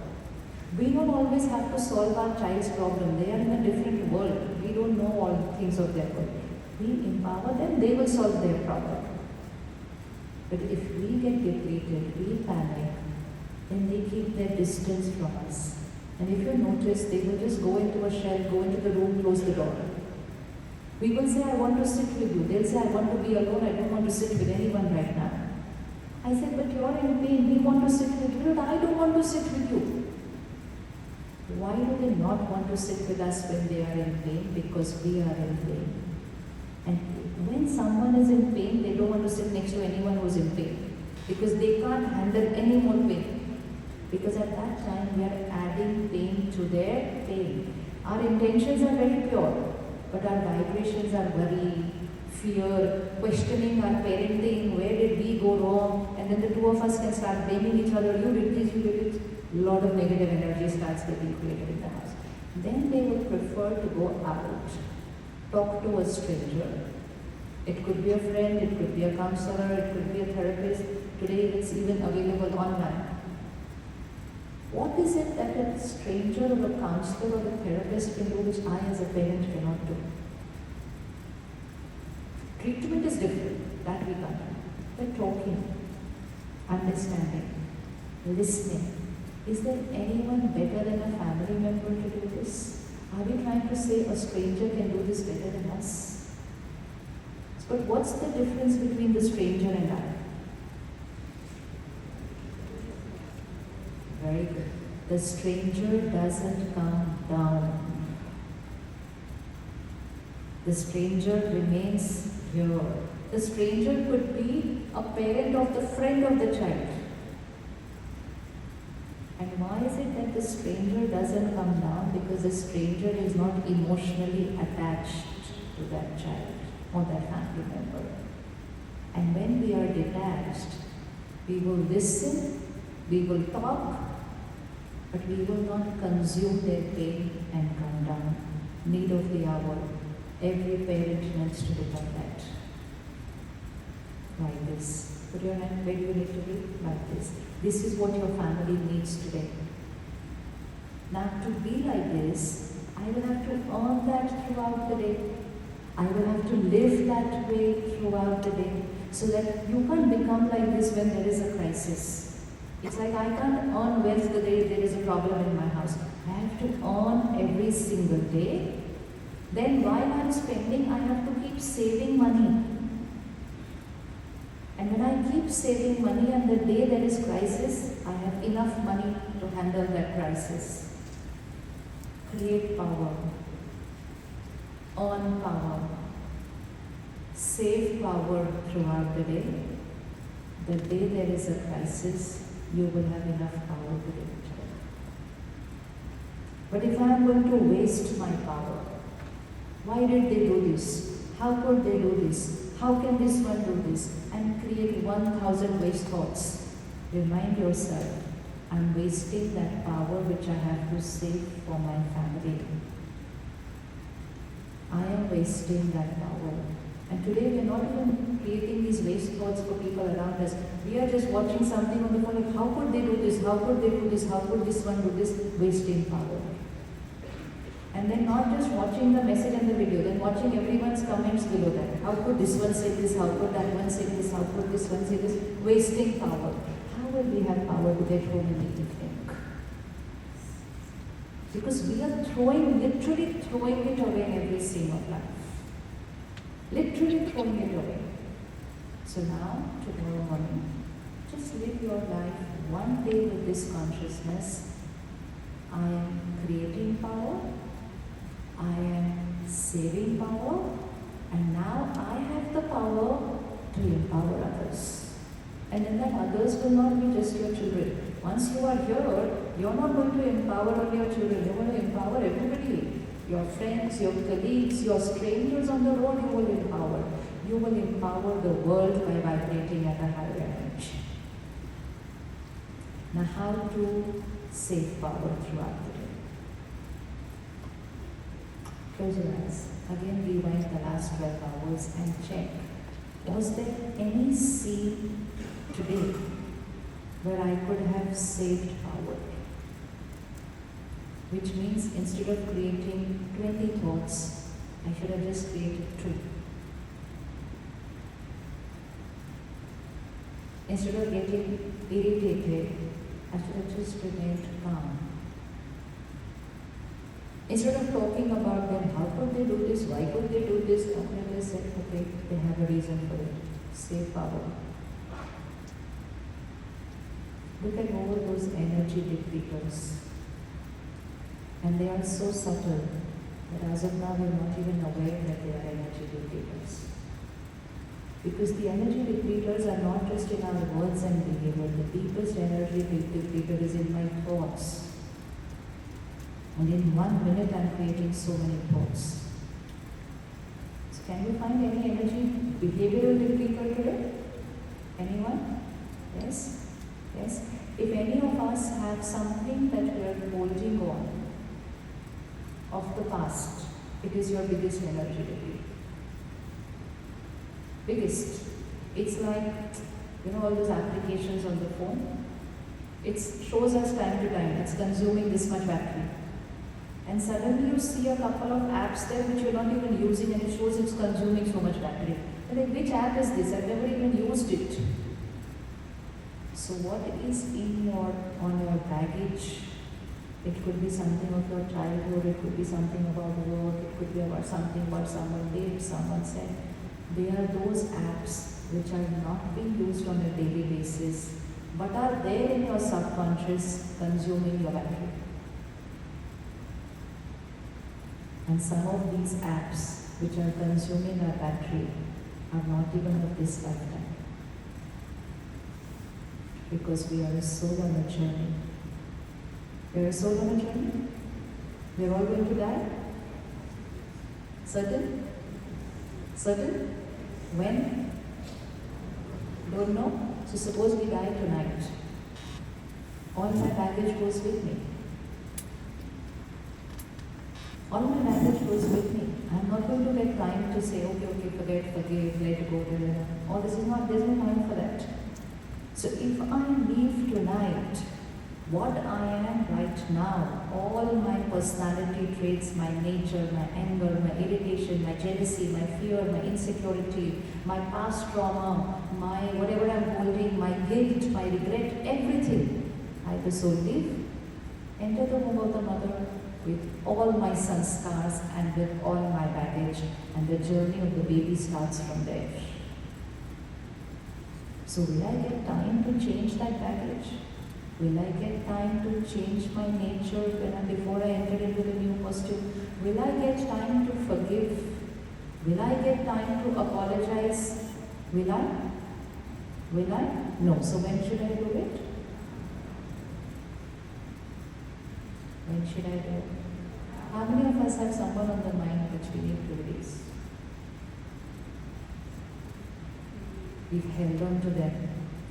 We don't always have to solve our child's problem. They are in a different world. We don't know all things of their world. We empower them, they will solve their problem. But if we get depleted, we panic, then they keep their distance from us. And if you notice, they will just go into a shell, go into the room, close the door. We will say, I want to sit with you. They'll say, I want to be alone, I don't want to sit with anyone right now. I said, but you're in pain, we want to sit with you. But I don't want to sit with you. Why do they not want to sit with us when they are in pain? Because we are in pain. And when someone is in pain, they don't want to sit next to anyone who's in pain. Because they can't handle any more pain. Because at that time, we are adding pain to their pain. Our intentions are very pure, but our vibrations are worry, fear, questioning our parenting, where did we go wrong, and then the two of us can start blaming each other, you did this, you did it. A lot of negative energy starts getting created in the house. Then they would prefer to go out, talk to a stranger. It could be a friend, it could be a counselor, it could be a therapist. Today it's even available online. What is it that a stranger or a counselor or a therapist can do which I as a parent cannot do? Treatment is different, that we can't do. But talking, understanding, listening. Is there anyone better than a family member to do this? Are we trying to say a stranger can do this better than us? But what's the difference between the stranger and I? Very good. The stranger doesn't come down. The stranger remains here. The stranger could be a parent of the friend of the child. And why is it that the stranger doesn't come down? Because the stranger is not emotionally attached to that child or that family member. And when we are detached, we will listen, we will talk, but we will not consume their pain and come down. Need of the hour. Every parent needs to become that. Like this. Put your hand where you need to be. Like this. This is what your family needs today. Now to be like this, I will have to earn that throughout the day. I will have to live that way throughout the day. So that you can't become like this when there is a crisis. It's like I can't earn wealth the day there is a problem in my house. I have to earn every single day. Then while I'm spending, I have to keep saving money. And when I keep saving money and the day there is crisis, I have enough money to handle that crisis. Create power. Earn power. Save power throughout the day. The day there is a crisis, you will have enough power to do it. But if I am going to waste my power, why did they do this? How could they do this? How can this one do this? And create 1,000 waste thoughts. Remind yourself, I'm wasting that power which I have to save for my family. I am wasting that power. And today we are not even creating these waste thoughts for people around us. We are just watching something on the phone like, how could they do this? How could they do this? How could this one do this? Wasting power. And then not just watching the message and the video, then watching everyone's comments below that. How could this one say this? How could that one say this? How could this one say this? Wasting power. How will we have power to get home and think? Because we are literally throwing it away in every scene of life. Literally throwing it away. So now, tomorrow morning, just live your life one day with this consciousness. I am creating power. I am saving power, and now I have the power to empower others. And then that others will not be just your children. Once you are here, you're not going to empower only your children, you're going to empower everybody. Your friends, your colleagues, your strangers on the road, you will empower. You will empower the world by vibrating at a higher energy. Now, how to save power throughout the day? Close your eyes. Again, rewind the last 12 hours and check. Was there any scene today where I could have saved power? Which means instead of creating 20 thoughts, I should have just created 2. Instead of getting irritated, I should have just remained calm. Instead of talking about them, how could they do this, why could they do this, I could have just said, okay, they have a reason for it. Save power. Look at all those energy depleters. And they are so subtle that as of now we're not even aware that they are energy depleters. Because the energy depleters are not just in our words and behavior. The deepest energy depleter is in my thoughts. And in 1 minute I'm creating so many thoughts. So can you find any energy behavioral depleter today? Anyone? Yes? Yes? If any of us have something that we are holding on of the past, it is your biggest energy depleter. Biggest. It's like, all those applications on the phone. It shows us time to time, it's consuming this much battery. And suddenly you see a couple of apps there which you're not even using and it shows it's consuming so much battery. And like, which app is this? I've never even used it. So what is on your baggage? It could be something of your childhood, it could be something about work, it could be about something about someone did, someone said. They are those apps which are not being used on a daily basis, but are there in your subconscious consuming your battery. And some of these apps which are consuming our battery are not even of this lifetime. Because we are a soul on a journey. We are a soul on a journey? We are all going to die? Certain? Certain? When? Don't know? So suppose we die tonight. All my baggage goes with me. All my baggage goes with me. I'm not going to get time to say, okay, forget, forgive, let go, all this is not, there's no time for that. So if I leave tonight, what I am right now, all my personality traits, my nature, my anger, my irritation, my jealousy, my fear, my insecurity, my past trauma, my whatever I'm holding, my guilt, my regret, everything, I the soul leave, enter the womb of the mother with all my sanskars and with all my baggage, and the journey of the baby starts from there. So will I get time to change that baggage? Will I get time to change my nature before I enter into the new costume? Will I get time to forgive? Will I get time to apologize? Will I? Will I? No. So when should I do it? When should I do it? How many of us have someone on the mind which we need to release? We've held on to them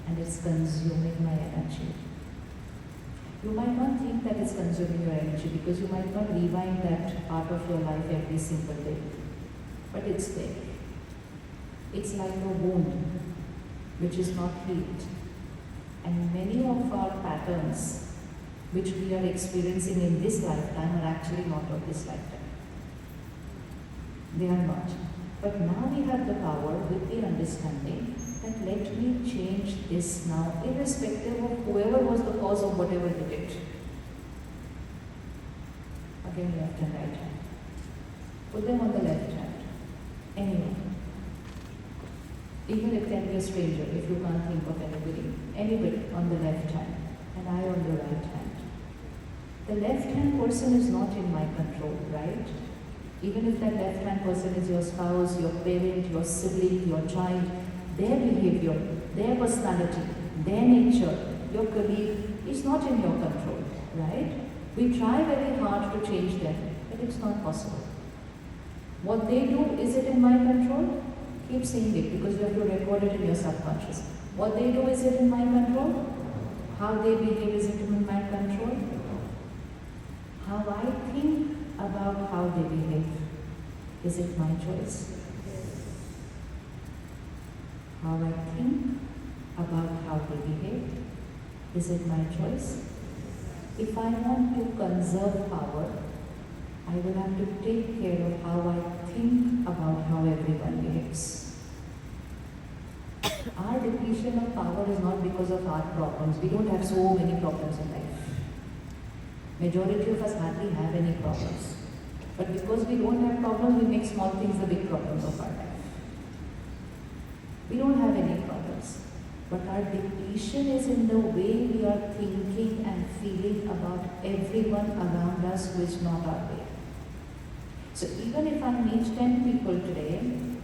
and it's consuming my energy. You might not think that it's consuming your energy because you might not rewind that part of your life every single day. But it's there. It's like a wound which is not healed. And many of our patterns which we are experiencing in this lifetime are actually not of this lifetime. They are not. But now we have the power with the understanding that let me change this now, irrespective of whoever was the cause of whatever did it. Again, left and right hand. Put them on the left hand. Anyone. Even it can be a stranger if you can't think of anybody. Anybody on the left hand and I on the right hand. The left hand person is not in my control, right? Even if that left hand person is your spouse, your parent, your sibling, your child, their behavior, their personality, their nature, your colleague is not in your control, right? We try very hard to change them, but it's not possible. What they do, is it in my control? Keep saying it because you have to record it in your subconscious. What they do, is it in my control? How they behave, is it in my control? How I think about how they behave, is it my choice? How I think about how they behave, is it my choice? If I want to conserve power, I will have to take care of how I think about how everyone behaves. Our depletion of power is not because of our problems. We don't have so many problems in life. Majority of us hardly have any problems. But because we don't have problems, we make small things the big problems of our life. We don't have any problems. But our depletion is in the way we are thinking and feeling about everyone around us who is not our way. So even if I meet 10 people today,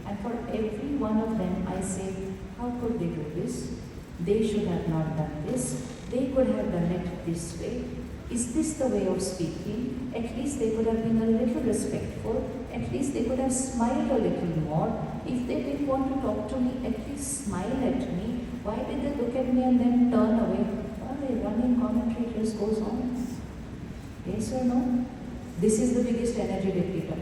and for every one of them I say, how could they do this? They should have not done this. They could have done it this way. Is this the way of speaking? At least they could have been a little respectful. At least they could have smiled a little more. If they didn't want to talk to me, at least smile at me. Why did they look at me and then turn away? Well, the running commentary just goes on. Yes or no? This is the biggest energy depleter.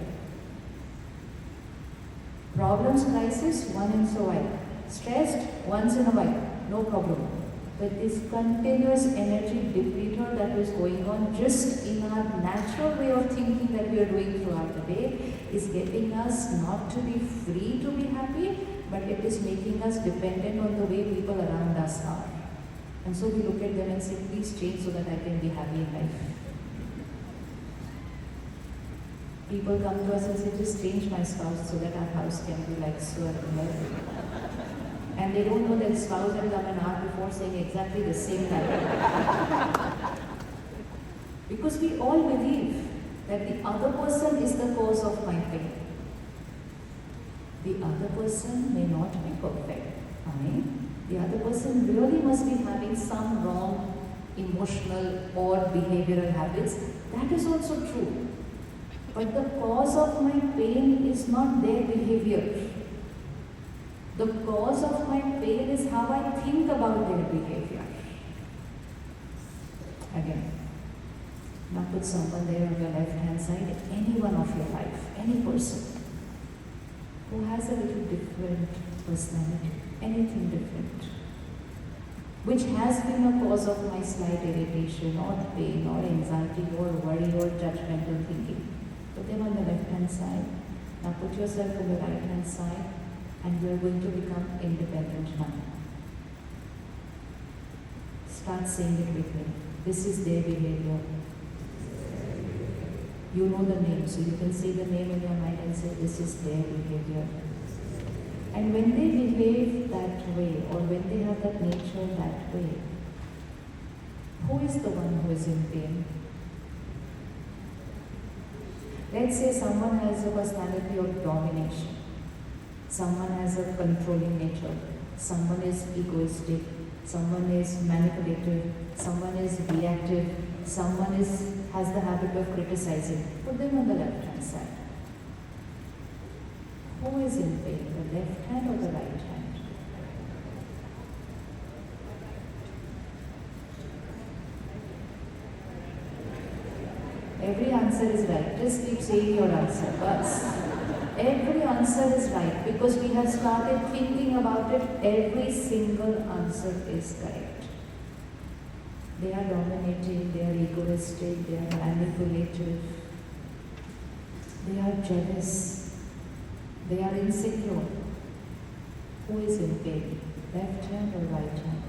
Problems, crisis, once in a while. Stressed, once in a while. No problem. But this continuous energy depleter that is going on just in our natural way of thinking that we are doing throughout the day is getting us not to be free to be happy, but it is making us dependent on the way people around us are. And so we look at them and say, please change so that I can be happy in life. People come to us and say, just change my spouse so that our house can be like Swarga. And they don't know that spouse had come an hour before saying exactly the same thing. Because we all believe that the other person is the cause of my pain. The other person may not be perfect. Fine. The other person really must be having some wrong emotional or behavioral habits. That is also true. But the cause of my pain is not their behavior. The cause of my pain is how I think about their behavior. Again, now put someone there on your left-hand side, anyone of your life, any person who has a little different personality, anything different, which has been a cause of my slight irritation or pain or anxiety or worry or judgmental thinking. Put them on the left-hand side. Now put yourself on the right-hand side. And we are going to become independent now. Start saying it with me. This is their behavior. You know the name, so you can say the name in your mind and say, this is their behavior. And when they behave that way, or when they have that nature that way, who is the one who is in pain? Let's say someone has a personality of domination. Someone has a controlling nature, someone is egoistic, someone is manipulative, someone is reactive, someone has the habit of criticizing. Put them on the left-hand side. Who is in pain, the left hand or the right hand? Every answer is right. Just keep saying your answer. But every answer is right because we have started thinking about it. Every single answer is correct. They are dominating, they are egoistic, they are manipulative, they are jealous, they are insecure. Who is in pain? Left hand or right hand?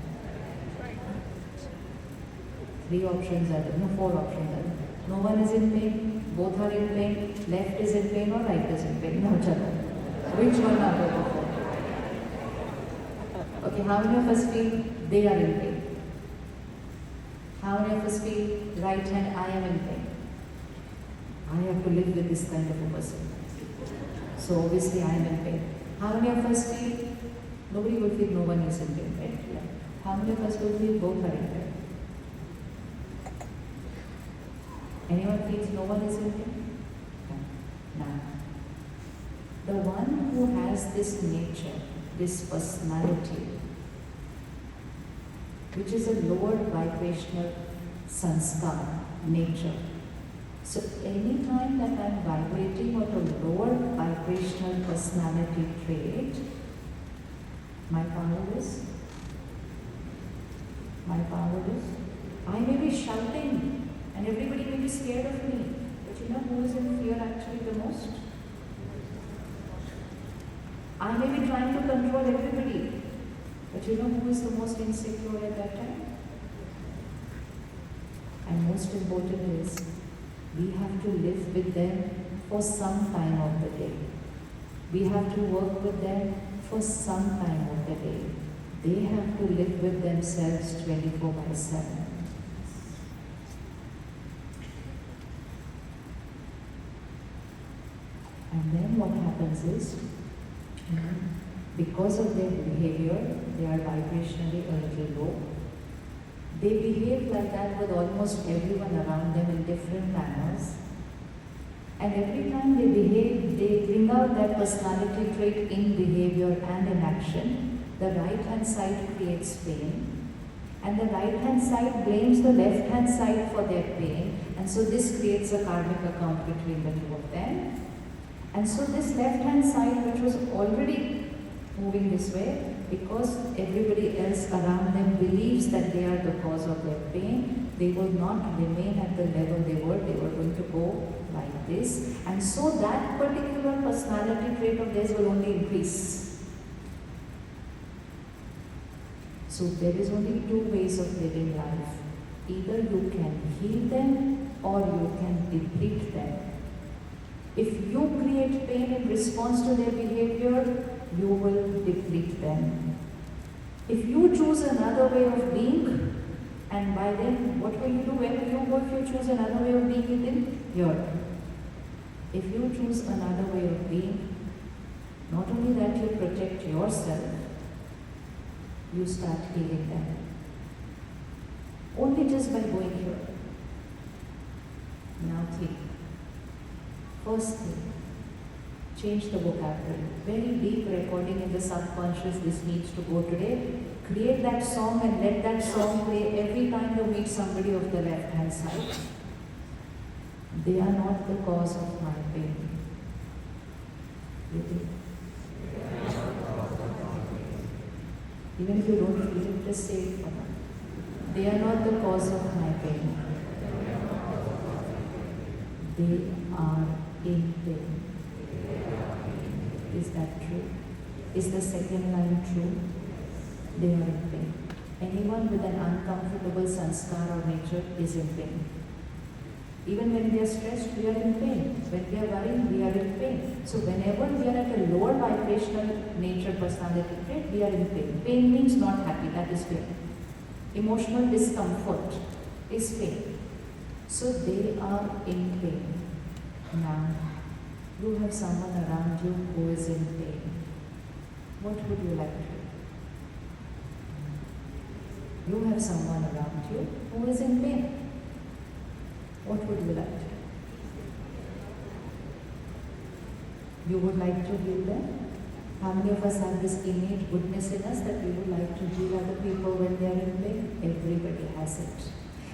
Three options are there. No, four options are there. No one is in pain, both are in pain, left is in pain or right is in pain. No, chalo. Which one are they for? Okay, how many of us feel they are in pain? How many of us feel right hand, I am in pain? I have to live with this kind of a person. So obviously I am in pain. How many of us feel, nobody will feel no one is in pain, right? Yeah. How many of us will feel both are in pain? Anyone feels no one is in pain? No. Now, the one who has this nature, this personality, which is a lower vibrational sanskar nature. So any time that I am vibrating on a lower vibrational personality trait, my power is, I may be shouting and everybody may be scared of me, but you know who is in fear actually the most? I may be trying to control everybody, but you know who is the most insecure at that time? And most important is, we have to live with them for some time of the day. We have to work with them for some time of the day. They have to live with themselves 24/7. And then what happens is, because of their behavior, they are vibrationally a little low. They behave like that with almost everyone around them in different manners. And every time they behave, they bring out that personality trait in behavior and in action. The right hand side creates pain, and the right hand side blames the left hand side for their pain, and so this creates a karmic account between the two of them. And so this left hand side, which was already moving this way, because everybody else around them believes that they are the cause of their pain, they will not remain at the level they were going to go like this. And so that particular personality trait of theirs will only increase. So there is only two ways of living life. Either you can heal them or you can deplete them. If you create pain in response to their behavior, you will deplete them. If you choose another way of being, and by then, what will you do? Where will you go if you choose another way of being within? Here. If you choose another way of being, not only that you protect yourself, you start healing them. Only just by going here. Now think. First thing, change the vocabulary. Very deep recording in the subconscious, this needs to go today. Create that song and let that song play every time you meet somebody of the left hand side. They are not the cause of my pain. You think? Even if you don't feel it, just say it for them. They are not the cause of my pain. They are in pain. Is that true? Is the second line true? They are in pain. Anyone with an uncomfortable sanskar or nature is in pain. Even when we are stressed, we are in pain. When we are worried, we are in pain. So whenever we are at a lower vibrational nature personality trait, we are in pain. Pain means not happy, that is pain. Emotional discomfort is pain. So they are in pain. Now, you have someone around you who is in pain. What would you like to do? You have someone around you who is in pain. What would you like to do? You would like to heal them? How many of us have this innate goodness in us that we would like to heal other people when they are in pain? Everybody has it.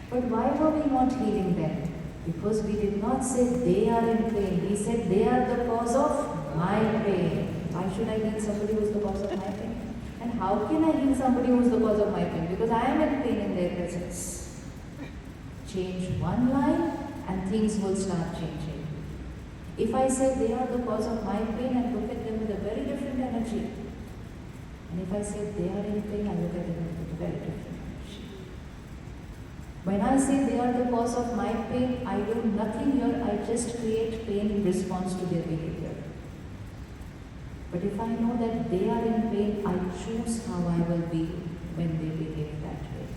But why were we not healing them? Because we did not say they are in pain. We said they are the cause of my pain. Why should I heal somebody who is the cause of my pain? And how can I heal somebody who is the cause of my pain? Because I am in pain in their presence. Change one line and things will start changing. If I say they are the cause of my pain, I look at them with a very different energy. And if I say they are in pain, I look at them with a very different energy. When I say they are the cause of my pain, I do nothing here, I just create pain in response to their behavior. But if I know that they are in pain, I choose how I will be when they behave that way.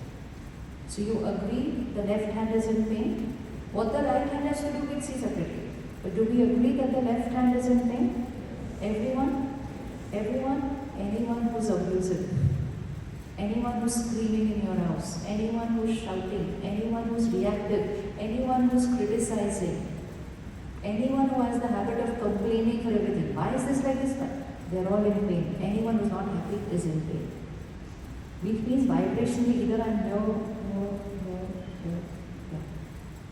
So you agree the left hand is in pain? What the right hand has to do, we'll see separately. But do we agree that the left hand is in pain? Everyone? Everyone? Anyone who's abusive? Anyone who's screaming in your house? Anyone who's shouting? Anyone who's reactive? Anyone who's criticizing? Anyone who has the habit of complaining for everything? Why is this like this? They're all in pain. Anyone who's not happy is in pain. Which means vibrationally either I'm no.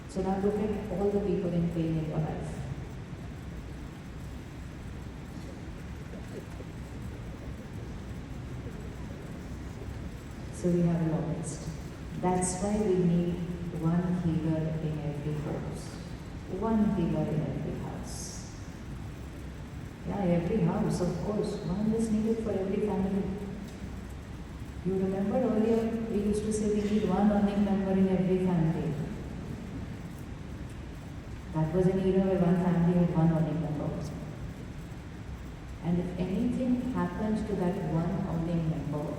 So now look at all the people in pain in your life. So we have a long list. That's why we need one healer in every house. One healer in every house. Yeah, every house, of course. One is needed for every family. You remember earlier we used to say we need one earning member in every family. That was an era where one family had one earning member. And if anything happened to that one earning member,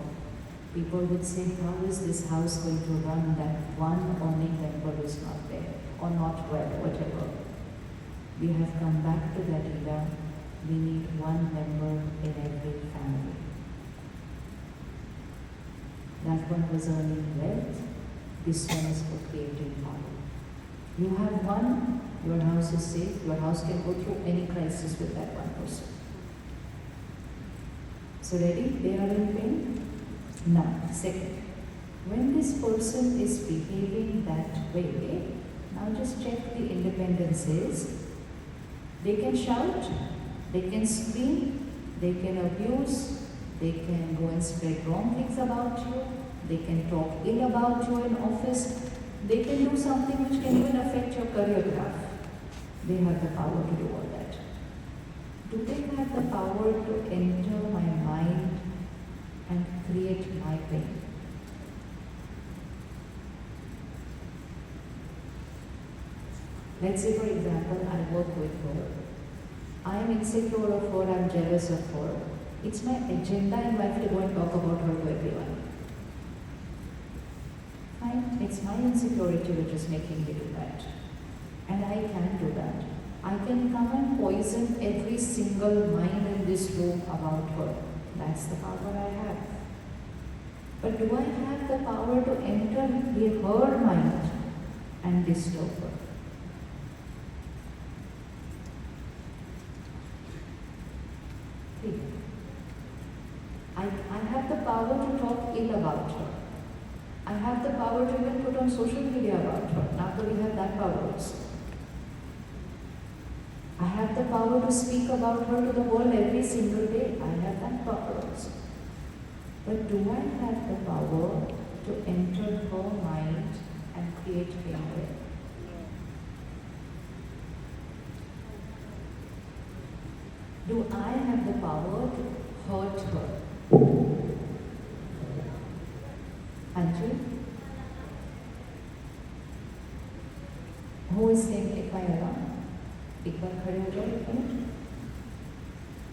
People would say, how is this house going to run that one only member is not there or not well, whatever. We have come back to that era. We need one member in every family. That one was earning wealth. This one is for creating power. You have one, your house is safe. Your house can go through any crisis with that one person. So ready? They are in pain? Now, second, when this person is behaving that way, now just check the independences. They can shout, they can scream, they can abuse, they can go and spread wrong things about you, they can talk ill about you in office, they can do something which can even affect your career graph. They have the power to do all that. Do they have the power to enter my mind and create my pain? Let's say, for example, I work with her. I am insecure of her, I am jealous of her. It's my agenda in life to go and talk about her to everyone. Fine, it's my insecurity which is making me do that. And I can do that. I can come and poison every single mind in this room about her. That's the power I have. But do I have the power to enter her mind and disturb her? I have the power to talk ill about her. I have the power to even put on social media about her. Now that we have that power also. I have the power to speak about her to the world every single day. I have that power also. But do I have the power to enter her mind and create pain there? Do I have the power to hurt her? Anju? Who is saying एक बार allow? एक बार खड़े हो जाओ एक minute.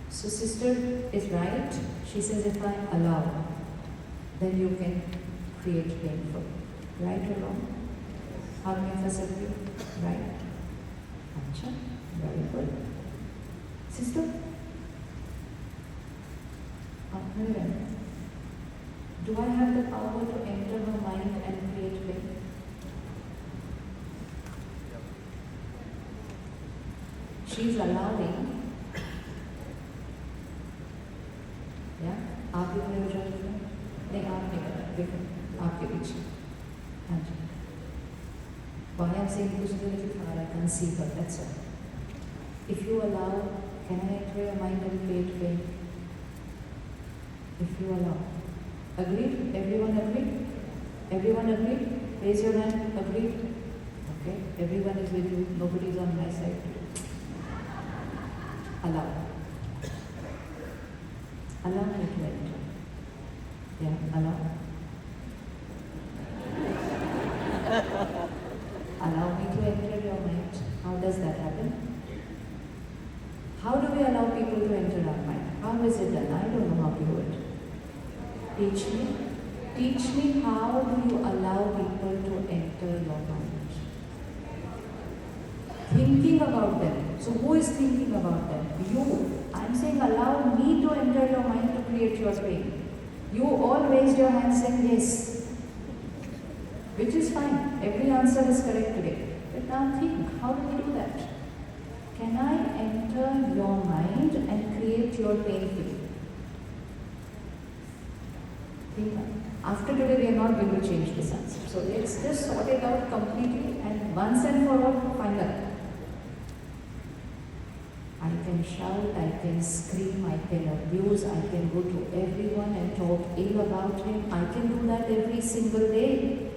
So sister is right. She says if I allow, then you can create pain for me. Right or wrong? How many of us agree? Right? Ancha? Very good. Sister? Do I have the power to enter her mind and create pain? She's allowing. Yeah? आप भी खड़े हो जाओ. नहीं आप नहीं कर रहे. देखो आपके पीछे. हाँ जी. Why I'm saying कुछ देर की था I can see her. That's all. If you allow, can I enter your mind and create pain? If you allow. Agreed? Everyone agreed? Everyone agreed? Raise your hand. Agreed? Okay. Everyone is with you. Nobody is on my side. Allow. Allow me to enter. Yeah, allow. Allow me to enter your mind. How does that happen? How do we allow people to enter our mind? How is it done? I don't know how to do it. Teach me. Teach me how do you allow people to enter your mind? Thinking about them. So who is thinking about them? You. I'm saying allow me to enter your mind to create your pain. You all raised your hands saying yes. Which is fine. Every answer is correct today. But now think, how do we do that? Can I enter your mind and create your pain for you? Think. After today we are not going to change this answer. So let's just sort it out completely and once and for all find out. I can shout, I can scream, I can abuse, I can go to everyone and talk ill about him. I can do that every single day.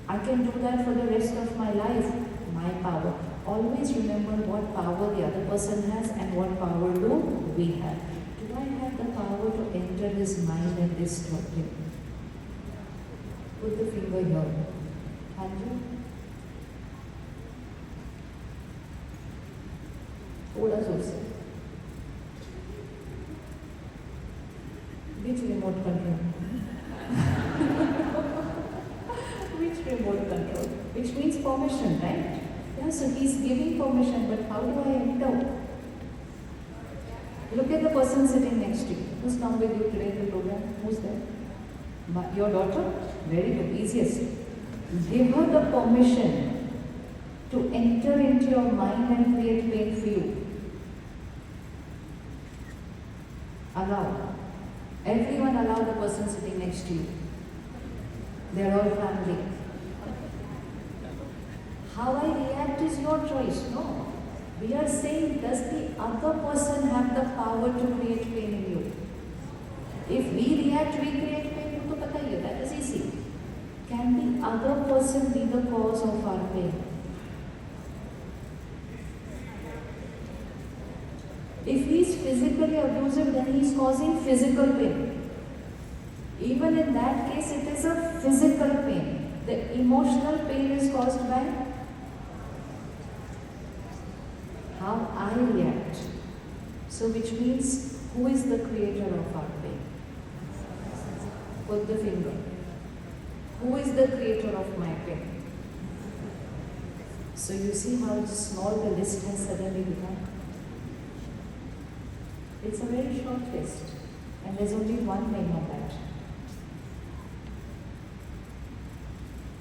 I can do that for the rest of my life. My power. Always remember what power the other person has and what power do we have. Do I have the power to enter his mind and disturb him? Put the finger here. Andrew? थोड़ा जोर से. Which remote control? which means permission, right? Yeah, so he's giving permission, but how do I enter? Look at the person sitting next to you. Who's come with you today in the program? Who's there? Your daughter? Very good, easiest. Give her the permission to enter into your mind and create pain for you. Allow. Everyone allow the person sitting next to you. They're all family. How I react is your choice. No. We are saying, does the other person have the power to create pain in you? If we react, we create pain. तो पता ही है, that is easy. Can the other person be the cause of our pain? If he is physically abusive, then he is causing physical pain. Even in that case, it is a physical pain. The emotional pain is caused by how I react. So which means, who is the creator of our pain? Put the finger. Who is the creator of my pain? So you see how small the list has suddenly become? It's a very short list, and there's only one name on that.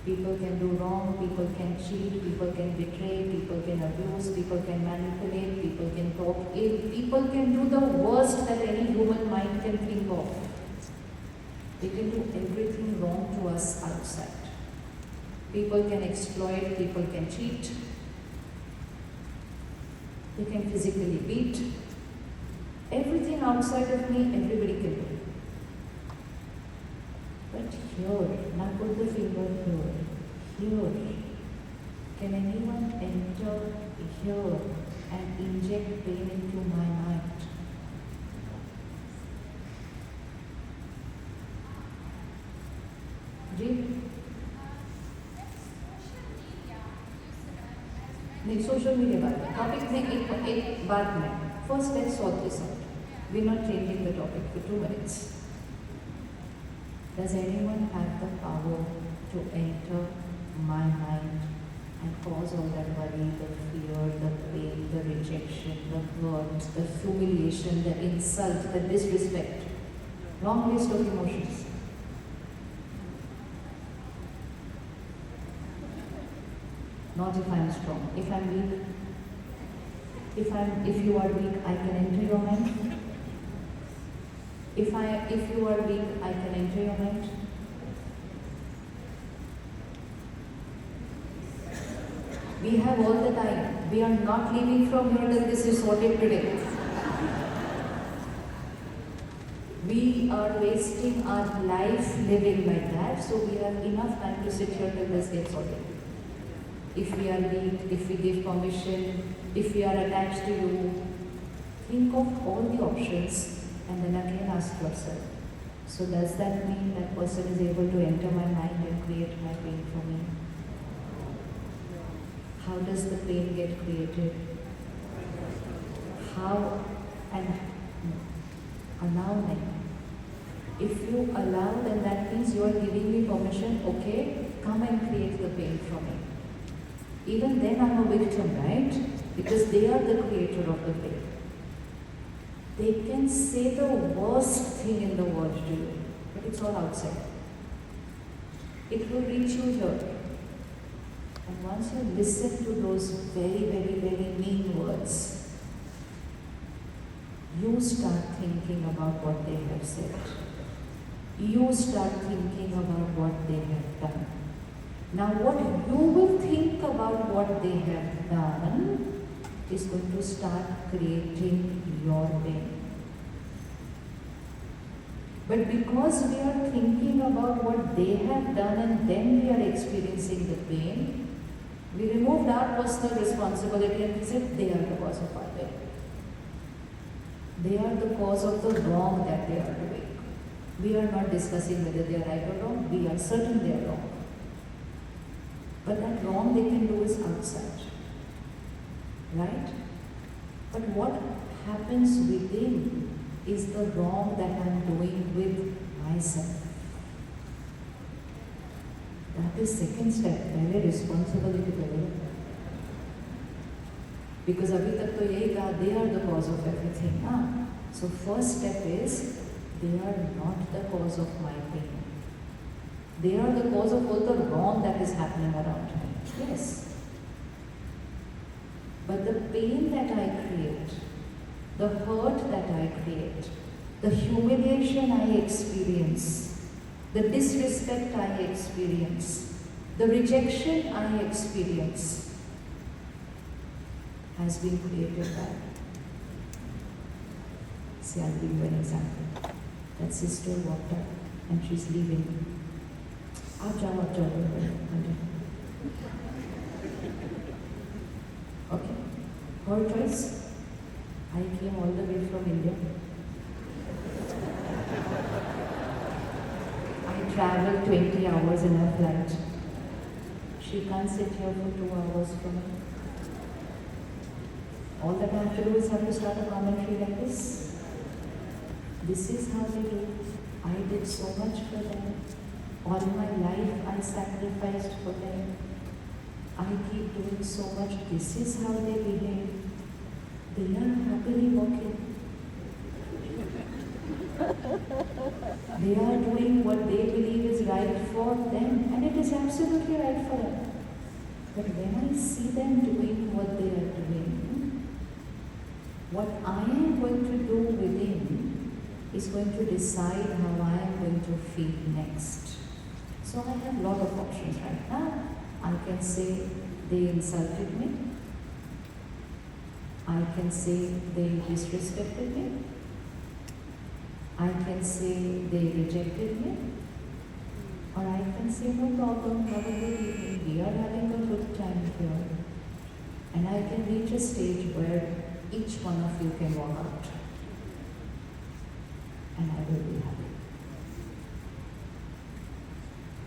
People can do wrong, people can cheat, people can betray, people can abuse, people can manipulate, people can talk ill, people can do the worst that any human mind can think of. They can do everything wrong to us outside. People can exploit, people can cheat, they can physically beat. Everything outside of me, everybody can do. But here, now put the finger here. Can anyone enter here and inject pain into my mind? नहीं, social media बात में topic में एक बात में first let's solve this out. We're not changing the topic for 2 minutes. Does anyone have the power to enter my mind and cause all that worry, the fear, the pain, the rejection, the hurt, the humiliation, the insult, the disrespect? Long list of emotions. Not if I'm strong. If I'm weak, if you are weak, I can enter your mind. If you are weak, I can enter your mind. We have all the time. We are not leaving from here till this is sorted today. We are wasting our life living like that, so we have enough time to sit here till this gets sorted. If we are weak, if we give permission, if we are attached to you, think of all the options. And then again ask yourself, so does that mean that person is able to enter my mind and create my pain for me? How does the pain get created? How? And allow them. If you allow, then that means you are giving me permission, okay, come and create the pain for me. Even then I'm a victim, right? Because they are the creator of the pain. They can say the worst thing in the world to you, but it's all outside. It will reach you here. And once you listen to those very, very, very mean words, you start thinking about what they have said. You start thinking about what they have done. Now what you will think about what they have done is going to start creating your pain. But because we are thinking about what they have done and then we are experiencing the pain, we removed our personal responsibility and we said they are the cause of our pain. They are the cause of the wrong that they are doing. We are not discussing whether they are right or wrong. We are certain they are wrong. But that wrong they can do is outside. Right? But what happens within is the wrong that I'm doing with myself. That is second step, पहले responsibility develop. Because अभी तक तो यही कहा, they are the cause of everything. So first step is, they are not the cause of my pain. They are the cause of all the wrong that is happening around me. Yes. But the pain that I create, the hurt that I create, the humiliation I experience, the disrespect I experience, the rejection I experience, has been created by. See, I'll give you an example. That sister walked up and she's leaving. Aap jao, okay. Her choice. I came all the way from India. I traveled 20 hours in a flight. She can't sit here for 2 hours from me. All that I have to do is have to start a commentary like this. This is how they do. I did so much for them. All my life I sacrificed for them. I keep doing so much. This is how they behave. They are happily walking. They are doing what they believe is right for them, and it is absolutely right for them. But when I see them doing what they are doing, what I am going to do within is going to decide how I am going to feel next. So I have a lot of options right now. I can say they insulted me. I can say they disrespected me. I can say they rejected me. Or I can say no problem, have a good evening. We are having a good time here. And I can reach a stage where each one of you can walk out. And I will be happy.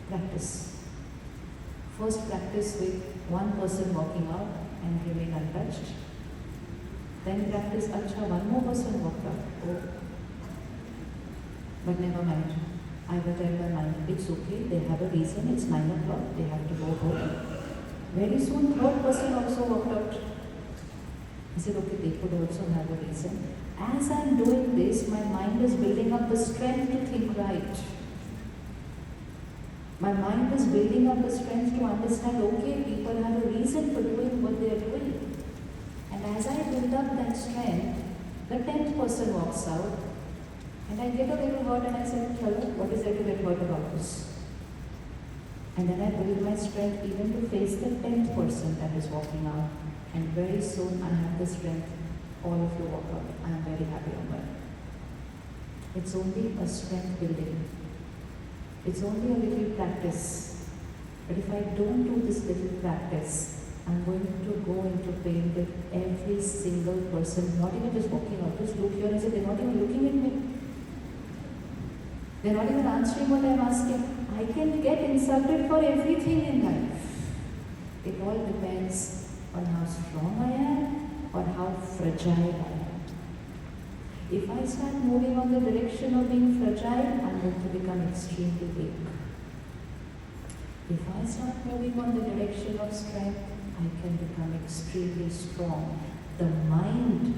Practice. First practice with one person walking out and remain untouched. Then practice, acha, one more person walked out. Oh. But never mind. I will tell my mind, it's okay, they have a reason, it's 9 o'clock, they have to go home. Very soon, third person also walked out. I said, okay, they could also have a reason. As I'm doing this, my mind is building up the strength to think right. My mind is building up the strength to understand, okay, people have a reason for doing what they are doing. And as I build up that strength, the 10th person walks out, and I get a little hurt and I say, hello, what is there to get hurt about this? And then I build my strength even to face the 10th person that is walking out. And very soon I have the strength, all of you walk out. I am very happy on that. It's only a strength building. It's only a little practice. But if I don't do this little practice, I'm going to go into pain with every single person, not even just walking out. Just look here and say, they're not even looking at me. They're not even answering what I'm asking. I can get insulted for everything in life. It all depends on how strong I am or how fragile I am. If I start moving on the direction of being fragile, I'm going to become extremely weak. If I start moving on the direction of strength, I can become extremely strong. The mind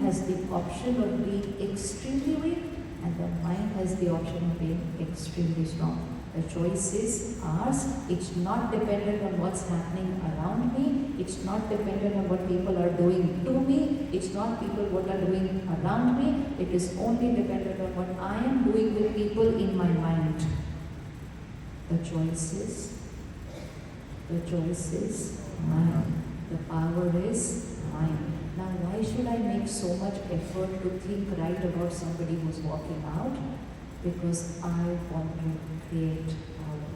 has the option of being extremely weak, and the mind has the option of being extremely strong. The choice is ours. It's not dependent on what's happening around me. It's not dependent on what people are doing to me. It's not people what are doing around me. It is only dependent on what I am doing with people in my mind. The choice is mine. The power is mine. Now, why should I make so much effort to think right about somebody who's walking out? Because I want to create power.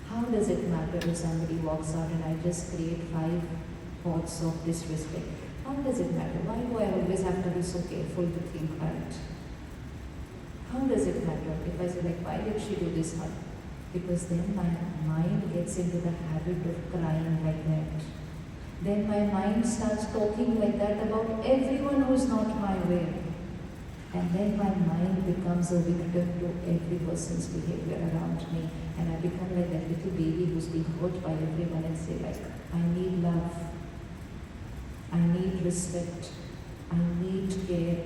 How does it matter if somebody walks out and I just create 5 thoughts of disrespect? How does it matter? Why do I always have to be so careful to think right? How does it matter if I say, like, why did she do this one? Because then my mind gets into the habit of crying like that. Then my mind starts talking like that about everyone who is not my way. And then my mind becomes a victim to every person's behavior around me. And I become like that little baby who's being hurt by everyone and say like, I need love. I need respect. I need care.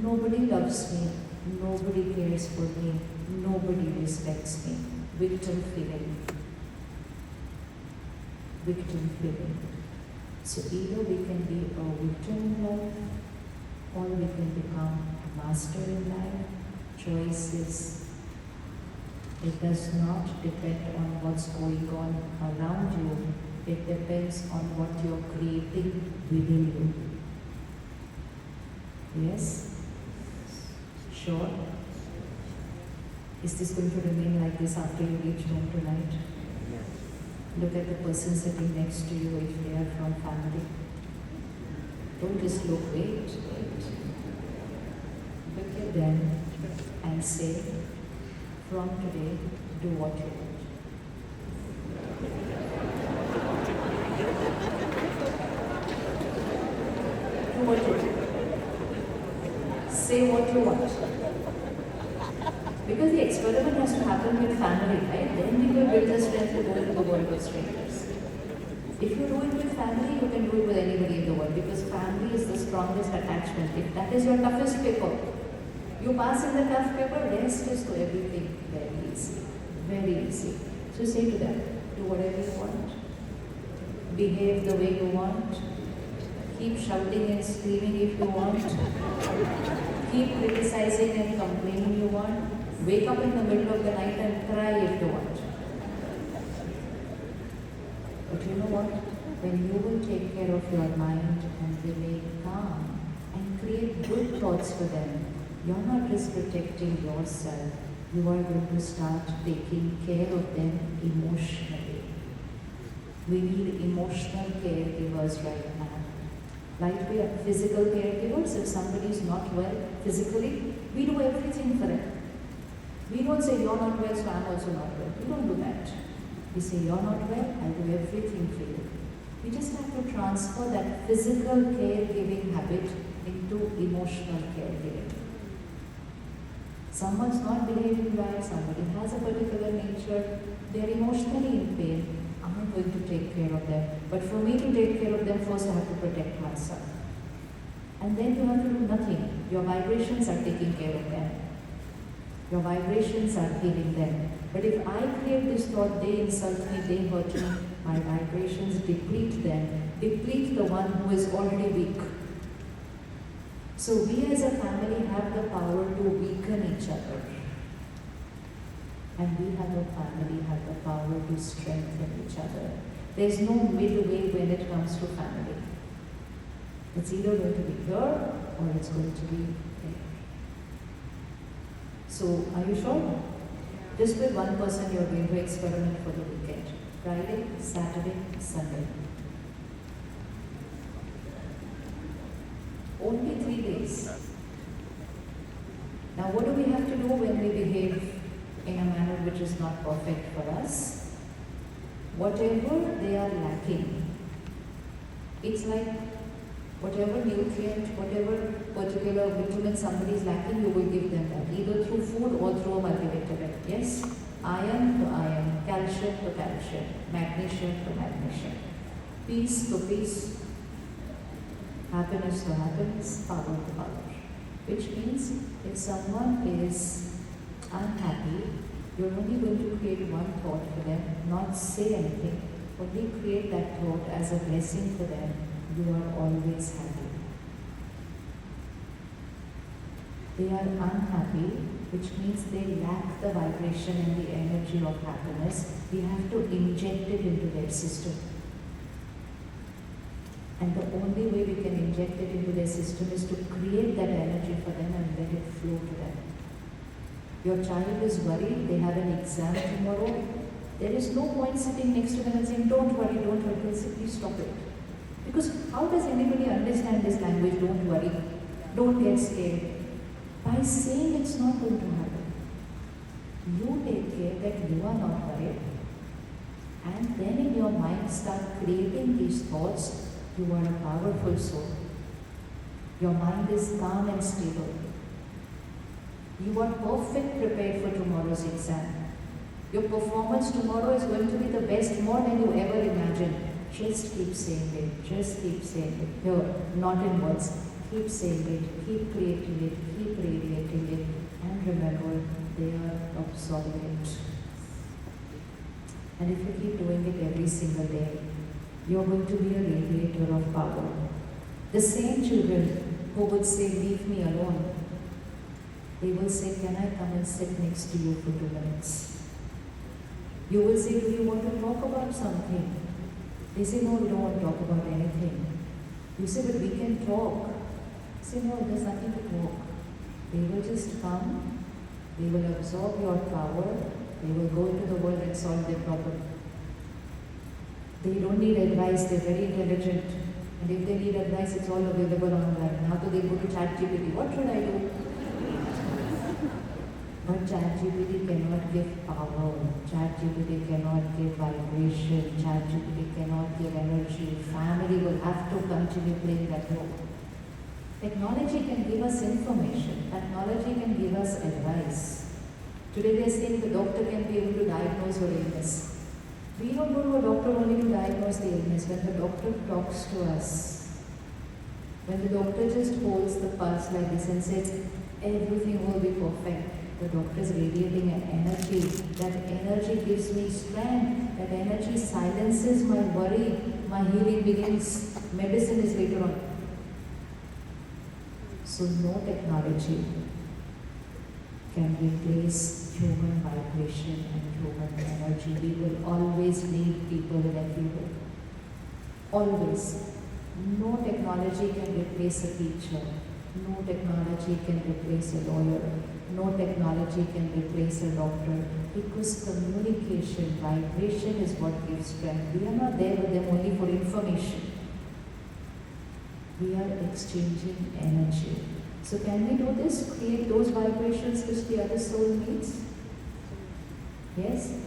Nobody loves me. Nobody cares for me. Nobody respects me. Victim feeling. Victim feeling. So either we can be a victim in life, or we can become a master in life. Choices. It does not depend on what's going on around you. It depends on what you're creating within you. Yes? Sure? Is this going to remain like this after you reach home tonight? Look at the person sitting next to you if they are from family. Don't just look, wait. Look at them and say, from today, do what you want. Do what you want. Say what you want. Because the experiment has to happen with family, right? Then we will build the strength to go into the world with strangers. If you do it with family, you can do it with anybody in the world, because family is the strongest attachment. If that is your toughest paper, you pass in the tough paper, rest is to everything very easy. Very easy. So say to them, do whatever you want. Behave the way you want. Keep shouting and screaming if you want. Keep criticizing and complaining you want. Wake up in the middle of the night and cry if you want. But you know what? When you will take care of your mind and remain calm and create good thoughts for them, you're not just protecting yourself, you are going to start taking care of them emotionally. We need emotional caregivers right now. Like we are physical caregivers, if somebody is not well physically, we do everything for them. We don't say, you're not well, so I'm also not well. We don't do that. We say, you're not well, I'll do everything for you. We just have to transfer that physical caregiving habit into emotional caregiving. Someone's not behaving right, somebody has a particular nature, they're emotionally in pain. I'm going to take care of them. But for me to take care of them, first I have to protect myself. And then you have to do nothing. Your vibrations are taking care of them. Your vibrations are healing them. But if I create this thought, they insult me, they hurt me, my vibrations deplete them, deplete the one who is already weak. So we as a family have the power to weaken each other. And we have a family have the power to strengthen each other. There's no midway when it comes to family. It's either going to be here or it's going to be there. So, are you sure? Just with one person you're going to experiment for the weekend. Friday, Saturday, Sunday. Only 3 days. Now what do we have to do when we behave in a manner which is not perfect for us? Whatever they are lacking, it's like whatever nutrient, whatever particular vitamin somebody is lacking, you will give them that, either through food or through a multivitamin. Yes? Iron to iron, calcium to calcium, magnesium to magnesium, peace to peace, happiness to happiness, power to power. Which means if someone is unhappy, you're only going to create one thought for them, not say anything, only create that thought as a blessing for them. You are always happy. They are unhappy, which means they lack the vibration and the energy of happiness. We have to inject it into their system. And the only way we can inject it into their system is to create that energy for them and let it flow to them. Your child is worried, they have an exam tomorrow. There is no point sitting next to them and saying, don't worry, don't worry. They'll say, please stop it. Because how does anybody understand this language, don't worry, don't get scared? By saying it's not going to happen. You take care that you are not worried. And then in your mind start creating these thoughts. You are a powerful soul. Your mind is calm and stable. You are perfect prepared for tomorrow's exam. Your performance tomorrow is going to be the best, more than you ever imagined. Just keep saying it. Just keep saying it. No, not in words. Keep saying it. Keep creating it. Keep radiating it. And remember, they are absorbing it. And if you keep doing it every single day, you're going to be a radiator of power. The same children who would say, leave me alone, they will say, can I come and sit next to you for 2 minutes? You will say, do you want to talk about something? They say, no, we don't want to talk about anything. You say, but we can talk. Say, no, there's nothing to talk. They will just come, they will absorb your power, they will go into the world and solve their problem. They don't need advice, they're very intelligent. And if they need advice, it's all available online. Now do they go to ChatGPT, what should I do? But ChatGPT cannot give power, ChatGPT cannot give vibration, ChatGPT cannot give energy. Family will have to continue playing that role. Technology can give us information, technology can give us advice. Today they are saying the doctor can be able to diagnose your illness. We don't go to a doctor only to diagnose the illness. When the doctor talks to us, when the doctor just holds the pulse like this and says, everything will be perfect, the doctor is radiating an energy. That energy gives me strength. That energy silences my worry. My healing begins. Medicine is later on. So no technology can replace human vibration and human energy. We will always need people in every way. Always. No technology can replace a teacher. No technology can replace a lawyer. No technology can replace a doctor. Because communication, vibration is what gives strength. We are not there with them only for information. We are exchanging energy. So can we do this? Create those vibrations which the other soul needs? Yes?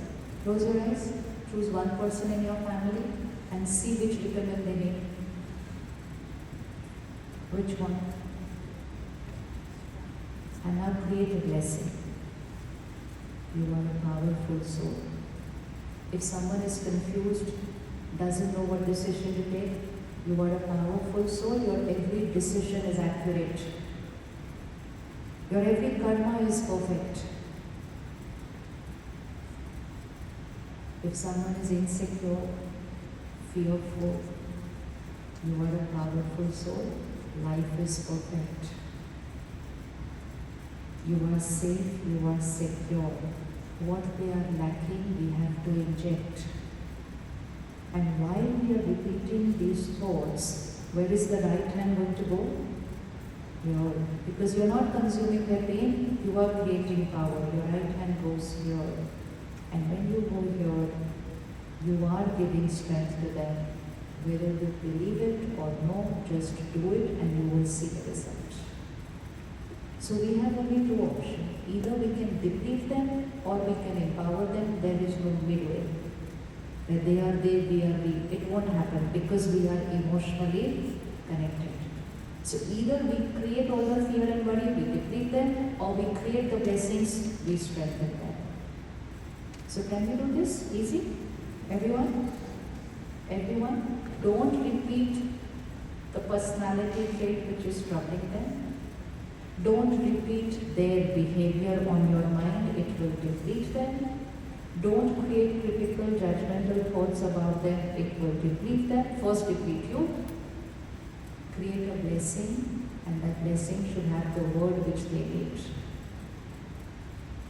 Close your eyes. Choose one person in your family and see which vitamin they need. Which one? And now create a blessing. You are a powerful soul. If someone is confused, doesn't know what decision to take, you are a powerful soul. Your every decision is accurate. Your every karma is perfect. If someone is insecure, fearful, you are a powerful soul. Life is perfect. You are safe, you are secure. What they are lacking, we have to inject. And while we are repeating these thoughts, where is the right hand going to go? Here. Because you are not consuming their pain, you are creating power. Your right hand goes here. And when you go here, you are giving strength to them. Whether you believe it or no, just do it and you will see the result. So we have only two options. Either we can deplete them or we can empower them. There is no midway. That they are they, we are we. It won't happen because we are emotionally connected. So either we create all the fear and worry, we deplete them, or we create the blessings, we strengthen them. So can we do this? Easy? Everyone? Everyone? Don't repeat the personality trait which is troubling them. Don't repeat their behavior on your mind, it will deplete them. Don't create critical, judgmental thoughts about them, it will deplete them. First deplete you. Create a blessing, and that blessing should have the word which they need.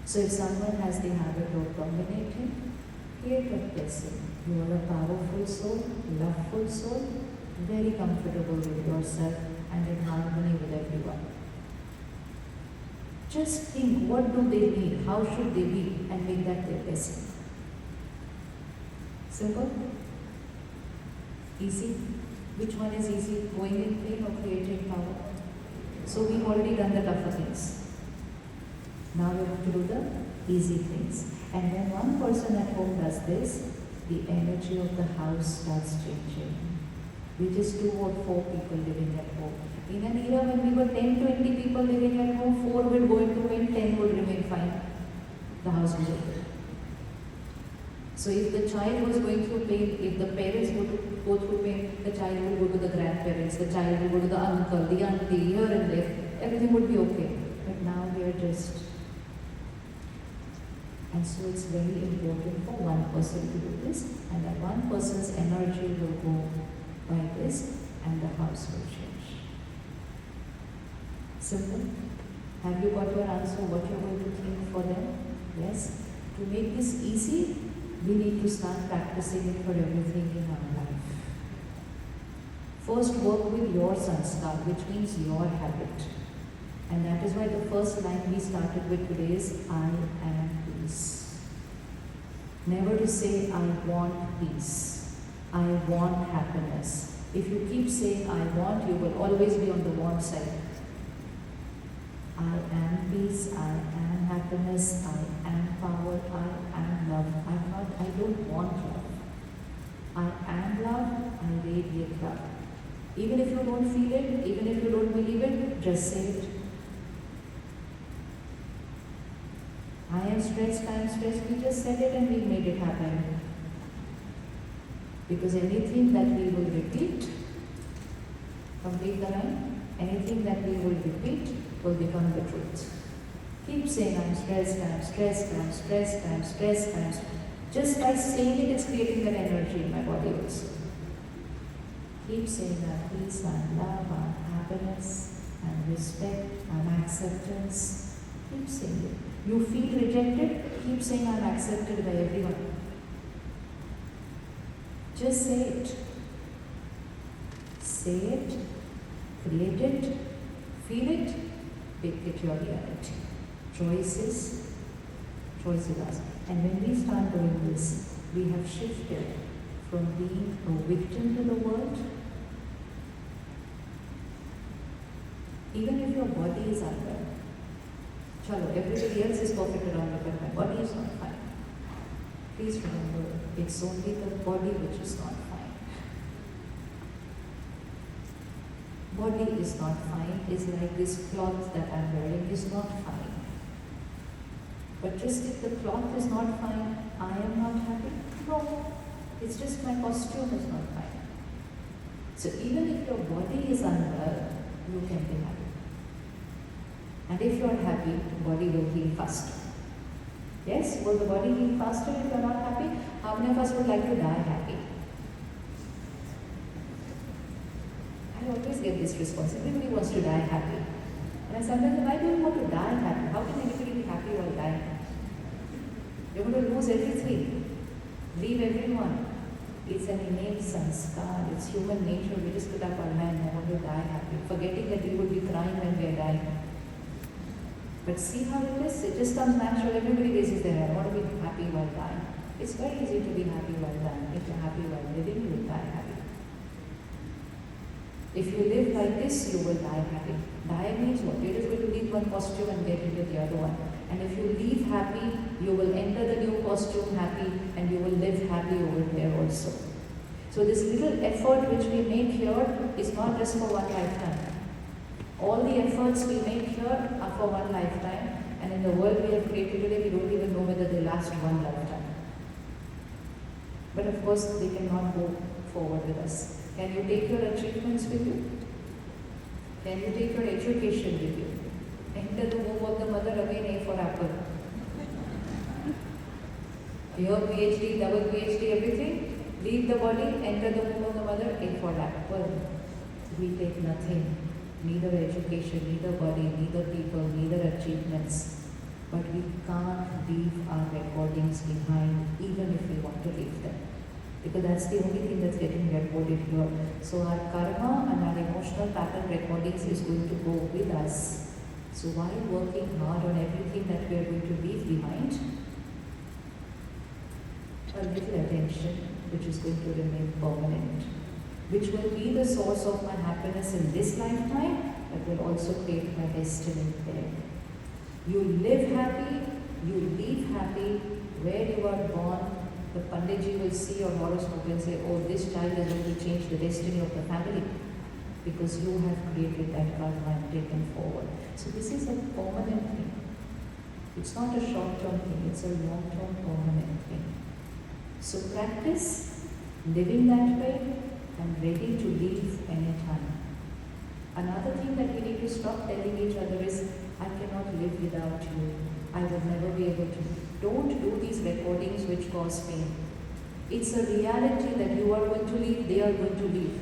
So if someone has the habit of dominating, create a blessing. You are a powerful soul, loveful soul, very comfortable with yourself and in harmony with everyone. Just think, what do they need? How should they be? And make that their blessing. Simple? Easy? Which one is easy? Going in pain or creating power? So we've already done the tougher things. Now we have to do the easy things. And when one person at home does this, the energy of the house starts changing. We just do what 4 people living at home. In an era when we were 10, 20 people living at home, 4 will go into wind, 10 will So if the child was going through pain, if the parents would go through pain, the child will go to the grandparents, the child will go to the uncle, the auntie, here and there. Everything would be okay. But now we are just... And so it's very important for one person to do this, and that one person's energy will go by this, and the house will change. Simple. Have you got your answer, what you're going to think for them? Yes? To make this easy, we need to start practicing it for everything in our life. First, work with your sanskar, which means your habit. And that is why the first line we started with today is, I am peace. Never to say, I want peace. I want happiness. If you keep saying, I want, you will always be on the want side. I am peace, I am happiness, I am power, I am love. I don't want love. I am love, I radiate love. Even if you don't feel it, even if you don't believe it, just say it. I am stressed, we just said it and we made it happen. Because anything that we will repeat, complete the line, anything that we will repeat will become the truth. Keep saying, I'm stressed, I'm stressed, I'm stressed, I'm stressed, I'm stressed. Just by saying it, it's creating that energy in my body also. Keep saying that peace, I'm love, I'm happiness, I'm respect, I'm acceptance. Keep saying it. You feel rejected, keep saying, I'm accepted by everyone. Just say it. Say it, create it, feel it, make it your reality. Choices us. And when we start doing this, we have shifted from being a victim to the world. Even if your body is unwell, chalo, everybody else is perfect around you, but my body is not fine. Please remember, it's only the body which is not fine. Body is not fine, is like this cloth that I'm wearing is not fine. But just if the cloth is not fine, I am not happy? No, it's just my costume is not fine. So even if your body is unwell, you can be happy. And if you are happy, the body will heal faster. Yes, will the body heal faster if you are not happy? How many of us would like to die happy? I always get this response. Everybody wants to die happy. And I sometimes say, why do you want to die happy? How can anybody be happy while dying? You're going to lose everything. Leave everyone. It's an innate sanskar. It's human nature. We just put up our hand, I want to die happy. Forgetting that we would be crying when we are dying. But see how it is? It just comes natural. Everybody raises their hand. I want to be happy while dying. It's very easy to be happy while dying. If you're happy while living, you will die happy. If you live like this, you will die happy. Die means what? You're just going to leave one costume and get into the other one. And if you leave happy, you will enter the new costume happy and you will live happy over there also. So this little effort which we make here is not just for one lifetime. All the efforts we make here are for one lifetime, and in the world we have created today, we don't even know whether they last one lifetime. But of course, they cannot go forward with us. Can you take your achievements with you? Can you take your education with you? Enter the womb of the mother again, A for apple. Your PhD, double PhD, everything. Leave the body, enter the womb of the mother, A for apple. We take nothing. Neither education, neither body, neither people, neither achievements. But we can't leave our recordings behind, even if we want to leave them. Because that's the only thing that's getting recorded here. So our karma and our emotional pattern recordings is going to go with us. So while working hard on everything that we are going to leave behind, a little attention which is going to remain permanent, which will be the source of my happiness in this lifetime, but will also create my destiny there. You live happy, you leave happy, where you are born. The Panditji will see your horoscope and say, oh, this child is going to change the destiny of the family because you have created that karma and taken forward. So this is a permanent thing. It's not a short-term thing, it's a long-term permanent thing. So practice living that way and ready to leave anytime. Another thing that we need to stop telling each other is, I cannot live without you. I will never be able to. Don't do these recordings which cause pain. It's a reality that you are going to leave, they are going to leave.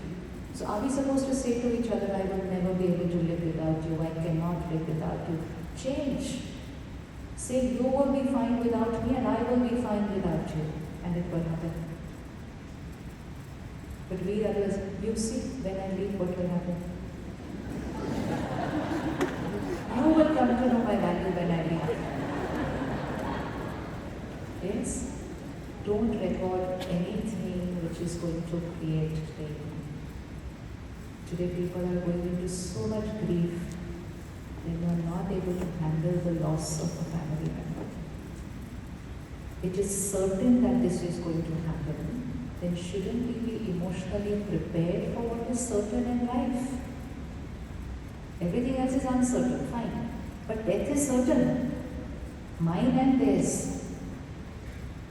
So are we supposed to say to each other, I will never be able to live without you, I cannot live without you? Change. Say, you will be fine without me and I will be fine without you. And it will happen. But we others, you see, when I leave, what will happen? You will come to know my value when I leave. Yes? Don't record anything which is going to create pain. Today people are going into so much grief that they are not able to handle the loss of a family member. It is certain that this is going to happen. Then shouldn't we be emotionally prepared for what is certain in life? Everything else is uncertain, fine. But death is certain. Mine and theirs.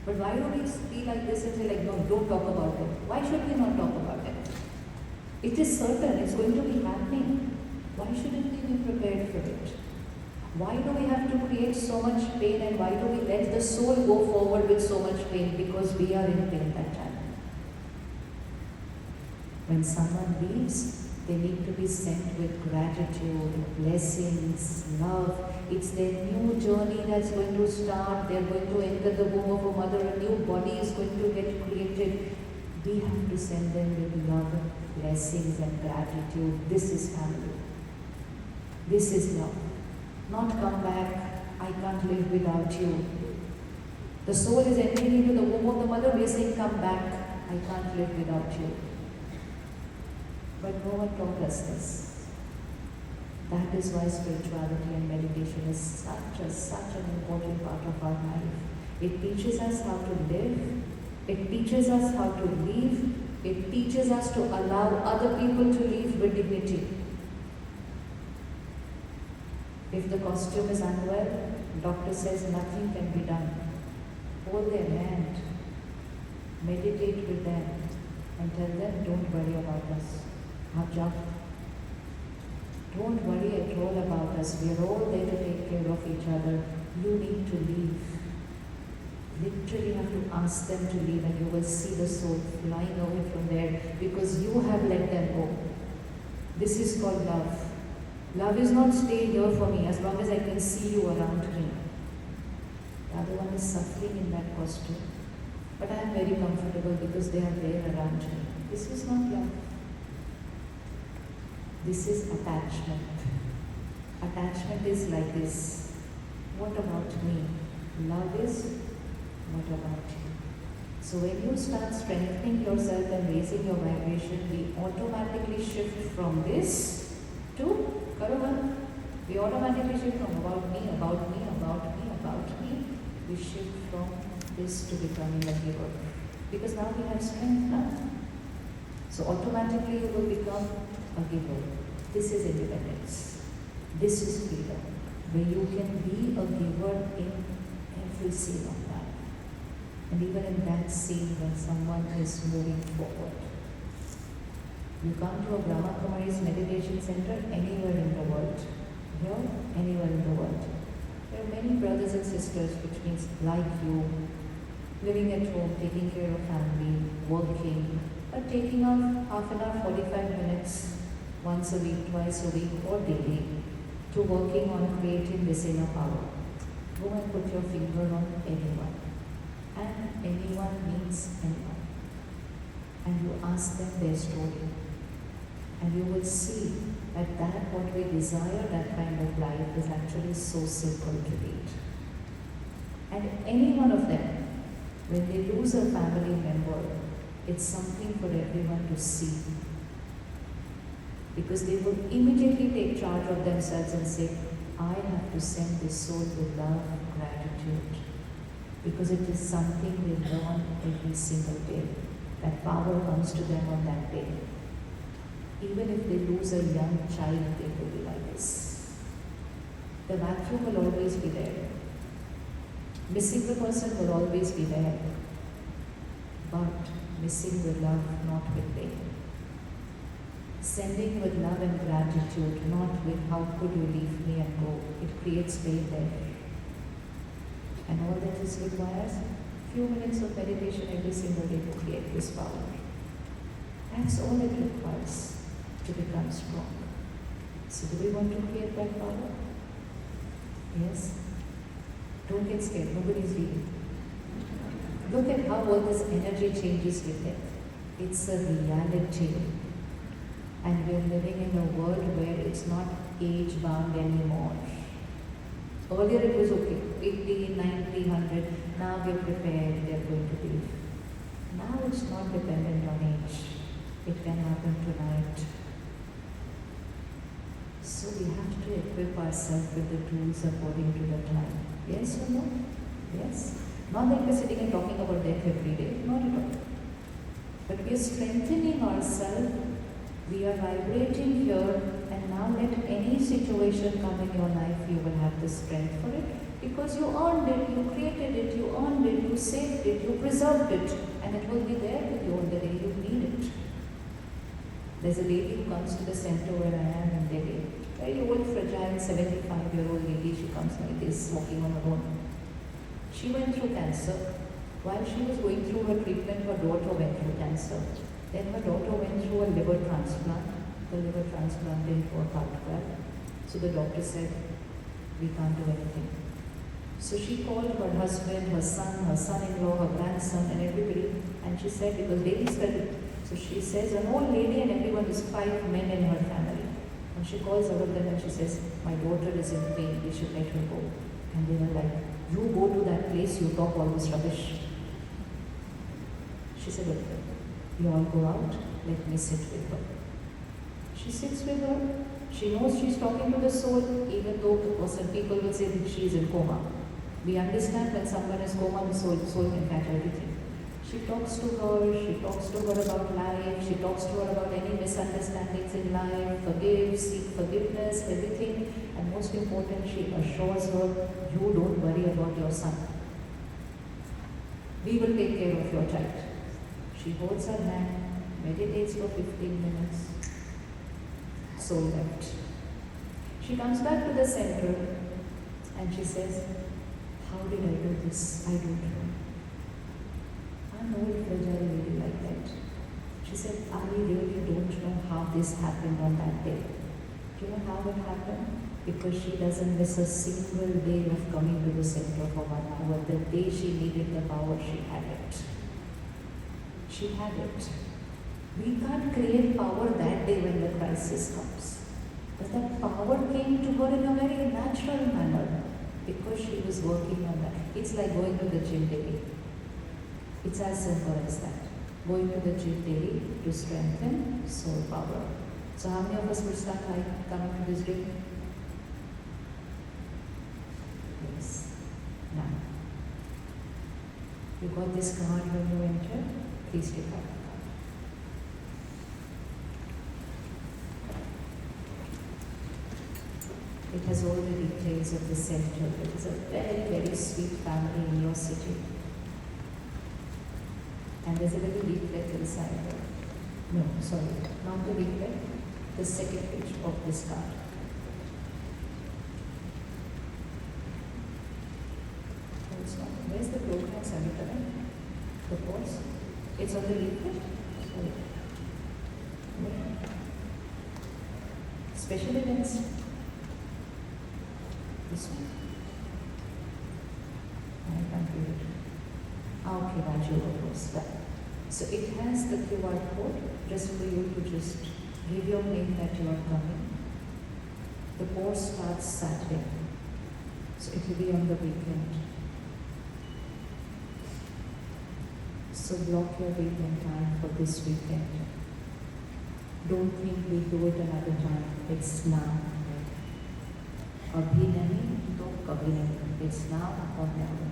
But why do we be like this and say like, no, don't talk about it? Why should we not talk about it? It is certain, it's going to be happening. Why shouldn't we be prepared for it? Why do we have to create so much pain and why do we let the soul go forward with so much pain? Because we are in pain that time. When someone leaves, they need to be sent with gratitude, blessings, love. It's their new journey that's going to start. They're going to enter the womb of a mother. A new body is going to get created. We have to send them with love, blessings and gratitude. This is family. This is love. Not come back, I can't live without you. The soul is entering into the womb of the mother. We are saying, come back, I can't live without you. But no one taught us this. That is why spirituality and meditation is such an important part of our life. It teaches us how to live. It teaches us how to live. It teaches us to allow other people to live with dignity. If the costume is unwell, doctor says nothing can be done. Hold their hand, meditate with them, and tell them, don't worry about us. Abjad. Don't worry at all about us. We are all there to take care of each other. You need to leave. Literally have to ask them to leave and you will see the soul flying away from there because you have let them go. This is called love. Love is not stay here for me as long as I can see you around me. The other one is suffering in that costume. But I am very comfortable because they are there around me. This is not love. This is attachment. Attachment is like this. What about me? Love is, what about you? So when you start strengthening yourself and raising your vibration, we automatically shift from this to Karuman. We automatically shift from about me, about me, about me, about me. We shift from this to becoming a giver. Because now we have strength now. So automatically you will become a giver. This is independence. This is freedom. Where you can be a giver in every scene of life. And even in that scene when someone is moving forward. You come to a Brahma Kumari's meditation center anywhere in the world. Here, anywhere in the world. There are many brothers and sisters, which means like you, living at home, taking care of family, working, but taking off half an hour, 45 minutes, once a week, twice a week, or daily, to working on creating this inner power. Go and put your finger on anyone. And anyone means anyone. And you ask them their story. And you will see that what we desire, that kind of life, is actually so simple to lead. And any one of them, when they lose a family member, it's something for everyone to see. Because they will immediately take charge of themselves and say, I have to send this soul with love and gratitude. Because it is something they learn every single day. That power comes to them on that day. Even if they lose a young child, they will be like this. The vacuum will always be there. Missing the person will always be there. but missing with love, not with pain. Sending with love and gratitude, not with how could you leave me and go. It creates pain there. And all that is requires few minutes of meditation every single day to create this power. That's all it requires to become strong. So do we want to create that power? Yes? Don't get scared, nobody's leaving. Look at how all this energy changes with it. It's a reality. And we're living in a world where it's not age-bound anymore. Earlier it was okay, 80, 90, 100. Now we're prepared, they're going to leave. Now it's not dependent on age. It can happen tonight. So we have to equip ourselves with the tools according to the time. Yes or no? Yes? Not that we're sitting and talking about death every day, not at all. But we are strengthening ourselves, we are vibrating here, and now let any situation come in your life, you will have the strength for it. Because you earned it, you created it, you earned it, you saved it, you preserved it, and it will be there with you on the day you need it. There's a lady who comes to the center where I am in Delhi. Very old, fragile, 75-year-old lady. She comes like this, walking on her own. She went through cancer. While she was going through her treatment, her daughter went through cancer. Then her daughter went through a liver transplant. The liver transplant didn't work out well. So the doctor said, we can't do anything. So she called her husband, her son-in-law, her grandson, and everybody. And she said, it was daily study. So she says, an old lady and everyone is 5 men in her family. And she calls all of them and she says, my daughter is in pain, we should let her go. And they were like, you go to that place, you talk all this rubbish. She said, okay, you all go out, let me sit with her. She sits with her, she knows she's talking to the soul, even though some people will say that she is in coma. We understand when someone is coma, the soul can catch everything. She talks to her about life, she talks to her about any misunderstandings in life, seek forgiveness, everything. And most important, she assures her, you don't worry about your son. We will take care of your child. She holds her hand, meditates for 15 minutes, soul left. She comes back to the center and she says, how did I do this? I don't know. I'm old, fragile lady like that. She said, I really don't know how this happened on that day. Do you know how it happened? Because she doesn't miss a single day of coming to the center for 1 hour. The day she needed the power, she had it. She had it. We can't create power that day when the crisis comes. But that power came to her in a very natural manner because she was working on that. It's like going to the gym daily. It's as simple as that. Going to the gym daily to strengthen soul power. So how many of us will start coming to this gym? Yes. Now, you got this card when you enter? Please take out the card. It has all the details of the center. It is a very, very sweet family in your city. And there's a little leaflet inside there. No, sorry, not the leaflet, the second page of this card. Oh, it's not. Where's the program, Savita? The course? It's on the leaflet? Sorry. Where? Special events. This one. I can't read it. Okay, Raju, of course. So it has the QR code just for you to just give your name that you are coming. The course starts Saturday, so it will be on the weekend. So block your weekend time for this weekend. Don't think we'll do it another time. It's now. Abhi nahi, to kabhi nahi. It's now or never.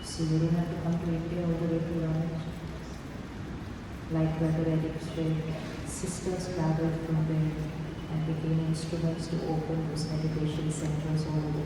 So you don't have to come to India all the way to learn it. Like where the relics did, sisters traveled from there and became instruments to open those meditation centers all over